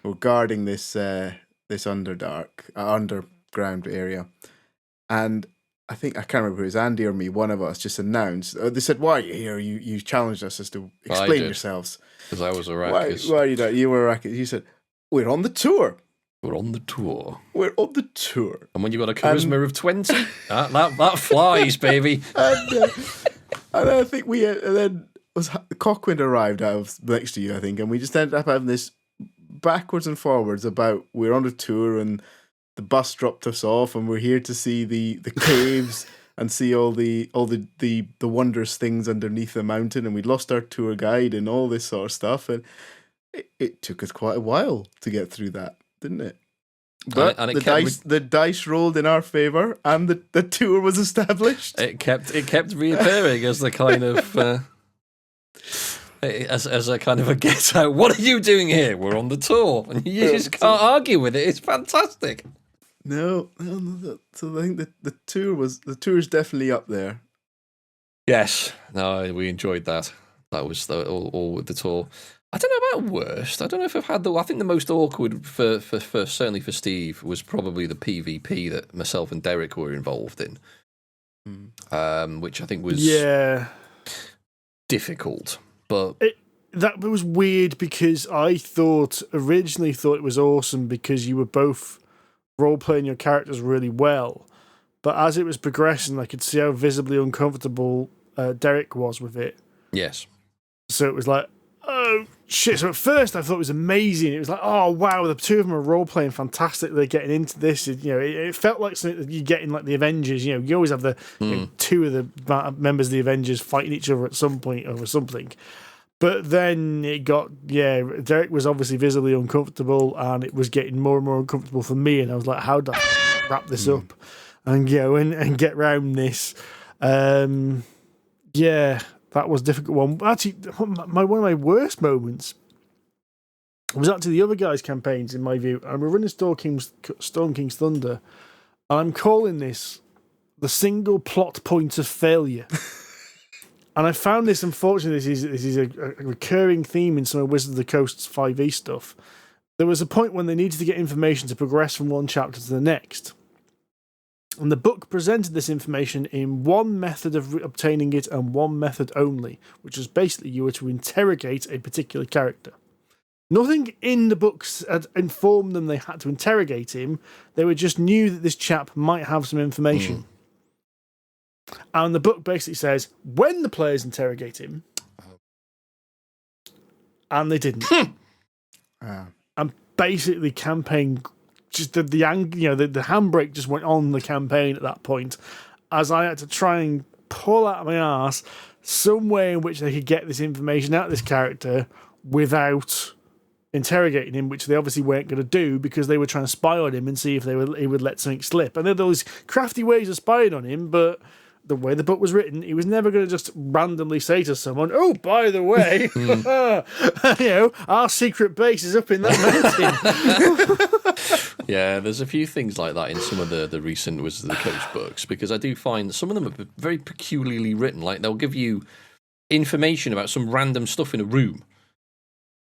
were guarding this underdark, underground area, and I can't remember if it was Andy or me. One of us just announced. They said, "Why are you here? You challenged us as to explain yourselves." Because I was a Arrakis. Why are you doing? You were a Arrakis. You said, "We're on the tour." We're on the tour. And when you got a charisma of 20, that flies, baby. And I think and then Cockwind arrived out of next to you, I think, and we just ended up having this backwards and forwards about we're on a tour and the bus dropped us off, and we're here to see the caves and see all the wondrous things underneath the mountain. And we'd lost our tour guide and all this sort of stuff, and it took us quite a while to get through that, didn't it? But and the dice rolled in our favour, and the tour was established. It kept reappearing as the kind of as a kind of a get out. What are you doing here? We're on the tour, and you just can't argue with it. It's fantastic. No. So I think the tour is definitely up there. Yes, no, we enjoyed that. That was all with the tour. I don't know about worst. I don't know if I've had I think the most awkward for certainly for Steve was probably the PvP that myself and Derek were involved in, which I think was difficult. But that was weird because I originally thought it was awesome because you were both role playing your characters really well, but as it was progressing, I could see how visibly uncomfortable Derek was with it. Yes. So it was like, oh shit. So at first I thought it was amazing. It was like, oh wow, the two of them are role playing fantastically, getting into this. It felt like something that you get in like the Avengers. You always have the two of the members of the Avengers fighting each other at some point over something. But then it got, Derek was obviously visibly uncomfortable, and it was getting more and more uncomfortable for me. And I was like, how do I wrap this up and and get round this? That was a difficult one. Actually, one of my worst moments was actually the other guys' campaigns, in my view. And we're running Storm King's Thunder, and I'm calling this the single plot point of failure. And I found this, unfortunately, this is a recurring theme in some of Wizards of the Coast's 5e stuff. There was a point when they needed to get information to progress from one chapter to the next. And the book presented this information in one method of obtaining it and one method only, which was basically you were to interrogate a particular character. Nothing in the books had informed them they had to interrogate him. They were just knew that this chap might have some information. And the book basically says, when the players interrogate him, and they didn't. And basically campaign... Just the handbrake just went on the campaign at that point, as I had to try and pull out of my arse some way in which they could get this information out of this character without interrogating him, which they obviously weren't going to do because they were trying to spy on him and see if he would let something slip. And they had all these crafty ways of spying on him, but the way the book was written, he was never going to just randomly say to someone, oh, by the way, our secret base is up in that mountain. Yeah, there's a few things like that in some of the recent Wizards of the Coast books, because I do find some of them are very peculiarly written. Like, they'll give you information about some random stuff in a room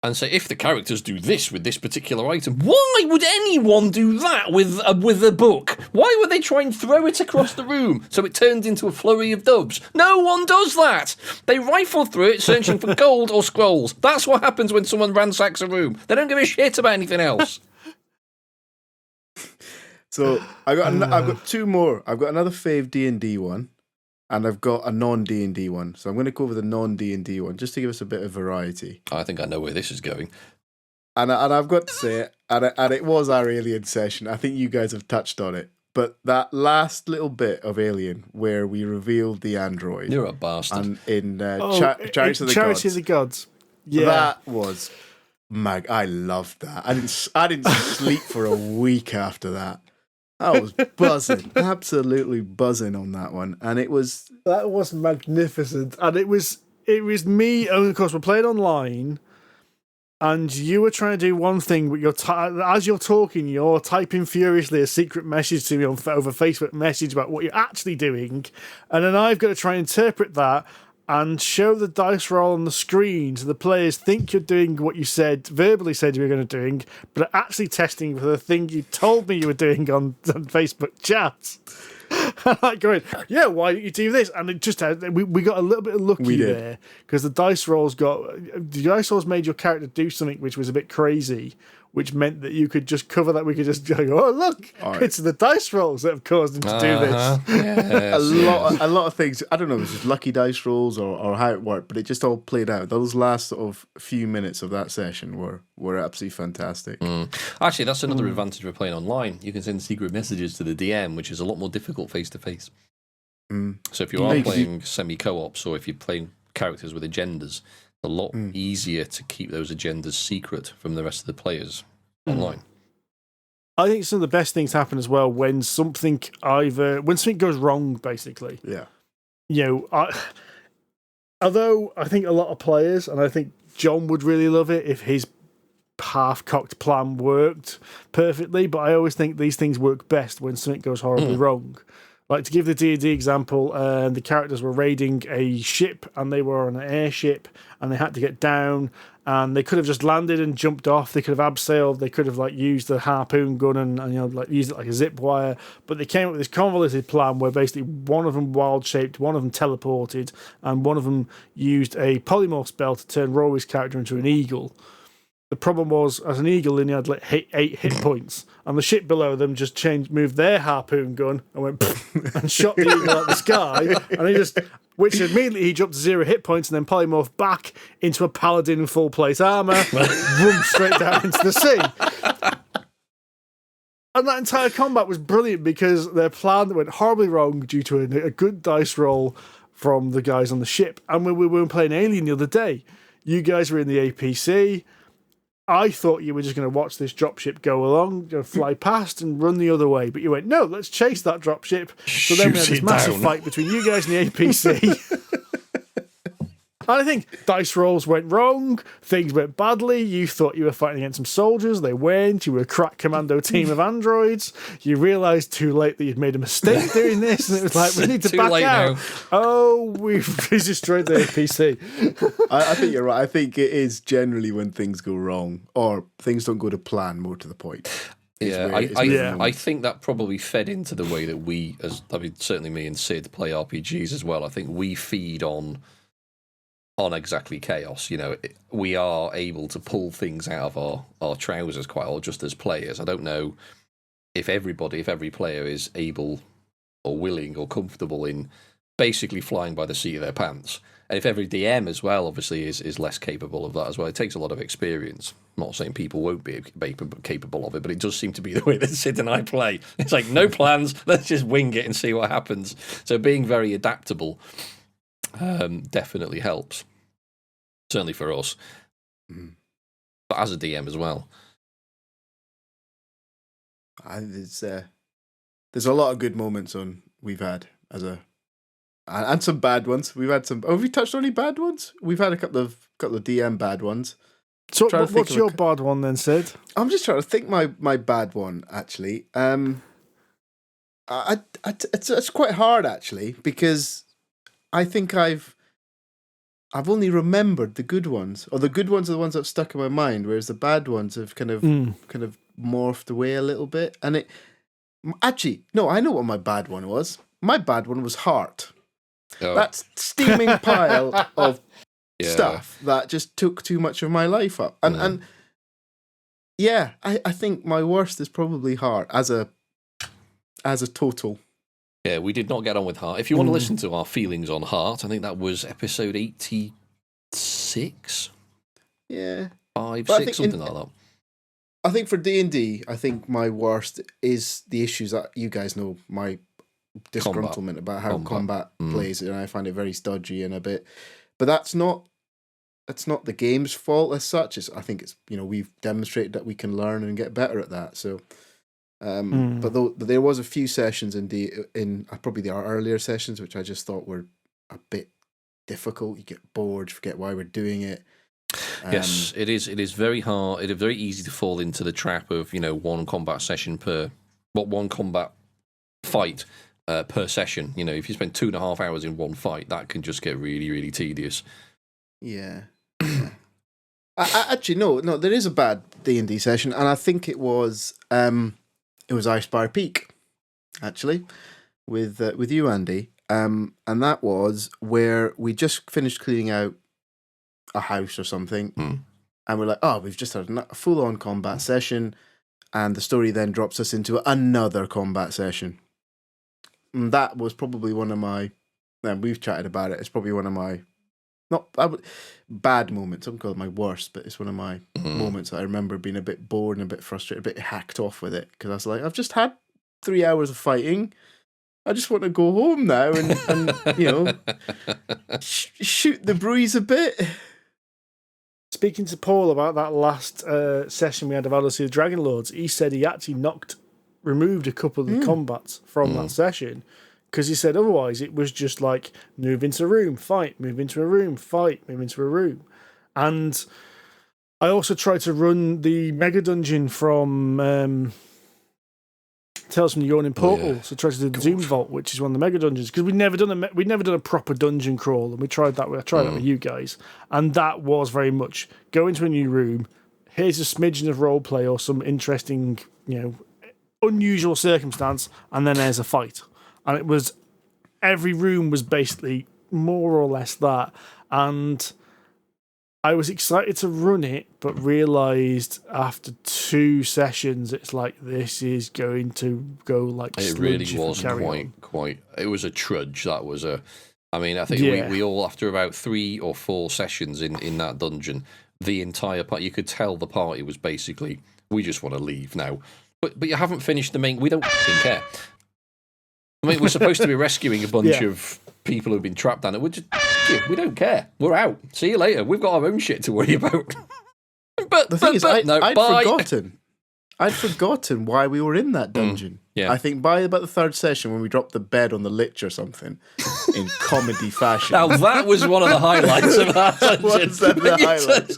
and say, if the characters do this with this particular item, why would anyone do that with a book? Why would they try and throw it across the room so it turns into a flurry of dubs? No one does that. They rifle through it searching for gold or scrolls. That's what happens when someone ransacks a room. They don't give a shit about anything else. So I've got two more. I've got another fave D&D one, and I've got a non-D&D one. So I'm going to go with the non-D&D one, just to give us a bit of variety. I think I know where this is going. And I've got to say, and it was our Alien session. I think you guys have touched on it. But that last little bit of Alien, where we revealed the android. You're a bastard. And in Chariots of the Gods. Yeah. That was... I loved that. I didn't sleep for a week after that. I was buzzing, absolutely buzzing on that one, and that was magnificent. And it was me. And of course, we're playing online, and you were trying to do one thing, but as you're talking, you're typing furiously a secret message to me over Facebook message about what you're actually doing, and then I've got to try and interpret that and show the dice roll on the screen so the players think you're doing what you verbally said you were going to do, but are actually testing for the thing you told me you were doing on Facebook chats. Like going, yeah, why don't you do this? And it just we got a little bit of lucky there because the dice rolls made your character do something which was a bit crazy, which meant that you could just cover that. We could just go, oh, look, it's the dice rolls that have caused him to do this. Yes, A lot of things. I don't know, it was just lucky dice rolls or how it worked, but it just all played out. Those last sort of few minutes of that session were absolutely fantastic. Actually, that's another advantage of playing online. You can send secret messages to the DM, which is a lot more difficult face to face. So if you are playing semi-co-ops or if you're playing characters with agendas, it's a lot easier to keep those agendas secret from the rest of the players online. I think some of the best things happen as well when something goes wrong, basically. Yeah. You know, although I think a lot of players, and I think John would really love it if his half-cocked plan worked perfectly, but I always think these things work best when something goes horribly wrong. Like, to give the D&D example, the characters were raiding a ship, and they were on an airship, and they had to get down, and they could have just landed and jumped off. They could have abseiled. They could have used the harpoon gun and used it like a zip wire. But they came up with this convoluted plan where basically one of them wild shaped, one of them teleported, and one of them used a polymorph spell to turn Rory's character into an eagle. The problem was, as an eagle, then he had 8 hit points, and the ship below them just moved their harpoon gun and went and shot the eagle out the sky, and which immediately he dropped to 0 hit points, and then polymorphed back into a paladin in full plate armor, run straight down into the sea. And that entire combat was brilliant because their plan went horribly wrong due to a good dice roll from the guys on the ship. And when we were playing Alien the other day, you guys were in the APC. I thought you were just going to watch this dropship go along, fly past and run the other way. But you went, no, let's chase that dropship. So then we had this massive fight between you guys and the APC. And I think dice rolls went wrong. Things went badly. You thought you were fighting against some soldiers. They weren't. You were a crack commando team of androids. You realised too late that you'd made a mistake doing this. And it was like, we need to back out. Now. Oh, we've destroyed the APC. I think you're right. I think it is generally when things go wrong or things don't go to plan, more to the point. I think that probably fed into the way that we, certainly me and Sid, play RPGs as well. I think we feed on exactly chaos. We are able to pull things out of our trousers quite well just as players. I don't know if every player is able or willing or comfortable in basically flying by the seat of their pants. And if every DM as well, obviously, is less capable of that as well. It takes a lot of experience. I'm not saying people won't be capable of it, but it does seem to be the way that Sid and I play. It's like, no plans, let's just wing it and see what happens. So being very adaptable definitely helps. Certainly for us. But as a DM as well. There's a lot of good moments we've had and some bad ones. We've had some. Have we touched on any bad ones? We've had a couple of DM bad ones. So what's your bad one then, Sid? I'm just trying to think my bad one actually. It's quite hard actually because I think I've only remembered the good ones, or the good ones are the ones that have stuck in my mind, whereas the bad ones have kind of morphed away a little bit. And actually, no, I know what my bad one was. My bad one was Heart. Oh. That steaming pile of stuff that just took too much of my life up. And yeah, I think my worst is probably Heart as a total. Yeah, we did not get on with Heart. If you want to listen to our feelings on Heart, I think that was episode 86. Yeah, 5, 6, something like that. I think for D&D, I think my worst is the issues that you guys know, my disgruntlement about how combat plays, and I find it very stodgy and a bit. But that's not the game's fault as such. I think it's we've demonstrated that we can learn and get better at that. So. But there was a few sessions in probably our earlier sessions which I just thought were a bit difficult. You get bored, forget why we're doing it. Yes, it is. It is very hard. It is very easy to fall into the trap of one combat session one combat fight per session. If you spend 2.5 hours in one fight, that can just get really, really tedious. Yeah. Actually, no. There is a bad D&D session, and I think it was. It was Icefire Peak, actually, with you, Andy, and that was where we just finished cleaning out a house or something, and we're like, oh, we've just had a full-on combat session, and the story then drops us into another combat session. And that was probably one of my, and we've chatted about it, it's probably one of my, bad moments. I wouldn't call it my worst, but it's one of my moments that I remember being a bit bored and a bit frustrated, a bit hacked off with it, because I was like, I've just had 3 hours of fighting. I just want to go home now and shoot the breeze a bit. Speaking to Paul about that last session we had of Odyssey of Dragon Lords, he said he actually removed a couple of the combats from that session, because he said otherwise it was just like move into a room, fight, move into a room, fight, move into a room. And I also tried to run the mega dungeon from Tales from the Yawning Portal. So I tried to do the Doom Vault, which is one of the mega dungeons, because we'd never done a proper dungeon crawl, and we tried that. I tried that with you guys, and that was very much go into a new room. Here's a smidgen of role play or some interesting, unusual circumstance, and then there's a fight. And it was every room was basically more or less that, and I was excited to run it, but realised Mm. after 2 sessions, it's like, this is going to go like It sludge really if we was carry on. quite. It was a trudge. That was a. I mean, I think we all, after about 3 or 4 sessions in that dungeon, the entire part, you could tell the party was basically, we just want to leave now. But you haven't finished the main. We don't fucking care. I mean, we're supposed to be rescuing a bunch of people who've been trapped down it. We don't care. We're out. See you later. We've got our own shit to worry about. The thing is, I'd forgotten why we were in that dungeon. Yeah. I think by about the 3rd session, when we dropped the bed on the lich or something, in comedy fashion. Now that was one of the highlights of that dungeon. Was that the highlight?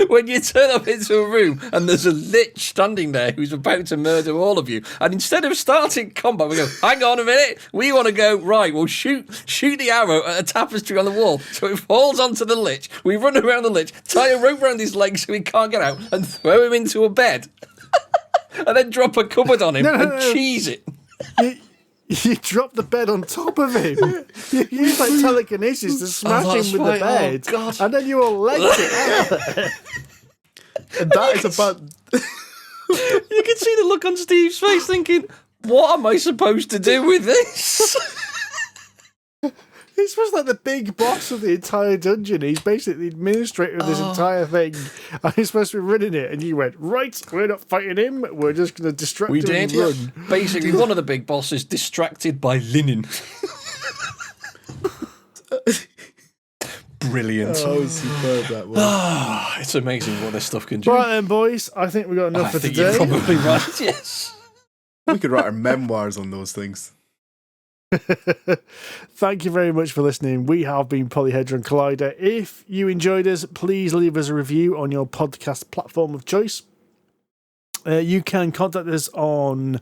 When you turn up into a room and there's a lich standing there who's about to murder all of you, and instead of starting combat, we go, hang on a minute, we want to go, right, we'll shoot the arrow at a tapestry on the wall so it falls onto the lich, we run around the lich, tie a rope around his legs so he can't get out, and throw him into a bed. And then drop a cupboard on him and cheese it. You drop the bed on top of him. You use like telekinesis to smash him with the bed, and then you all legged it out. And that is about. You can see the look on Steve's face, thinking, "What am I supposed to do with this?" This was like the big boss of the entire dungeon. He's basically the administrator of this entire thing. And he's supposed to be running it. And you went, right, we're not fighting him. We're just going to distract him and run. Basically, one of the big bosses distracted by linen. Brilliant. Oh, superb that was. It's amazing what this stuff can do. Right then, boys. I think we've got enough for today. You're probably right, yes. We could write our memoirs on those things. Thank you very much for listening. We have been Polyhedron Collider. If you enjoyed us, please leave us a review on your podcast platform of choice. You can contact us on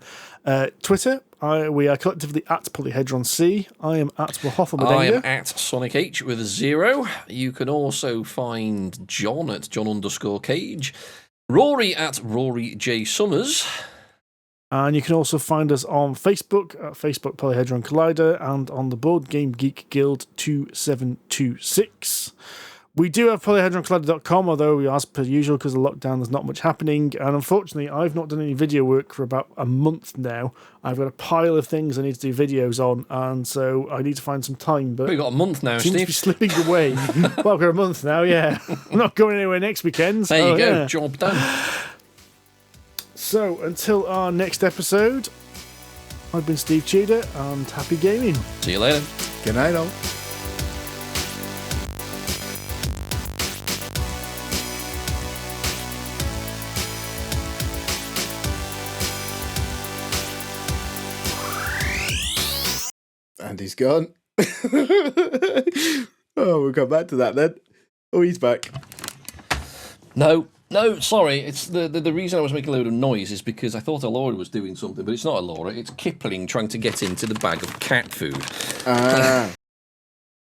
Twitter. We are collectively at PolyhedronC. I am at Wahoffamadenga. I am at Sonic H with a 0. You can also find John at John_Cage. Rory at Rory J Summers. And you can also find us on Facebook at Facebook Polyhedron Collider and on the Board Game Geek Guild 2726. We do have polyhedroncollider.com, although as per usual, because of lockdown, there's not much happening. And unfortunately, I've not done any video work for about a month now. I've got a pile of things I need to do videos on, and so I need to find some time. But we've got a month now, seems Steve. to be slipping away. Well, I've got a month now, yeah. I'm not going anywhere next weekend. There you go, job done. So, until our next episode, I've been Steve Tudor, and happy gaming. See you later. Good night, all. And he's gone. Oh, we'll come back to that then. Oh, he's back. No, sorry. It's the reason I was making a load of noise is because I thought Alora was doing something, but it's not Alora. It's Kipling trying to get into the bag of cat food. Ah.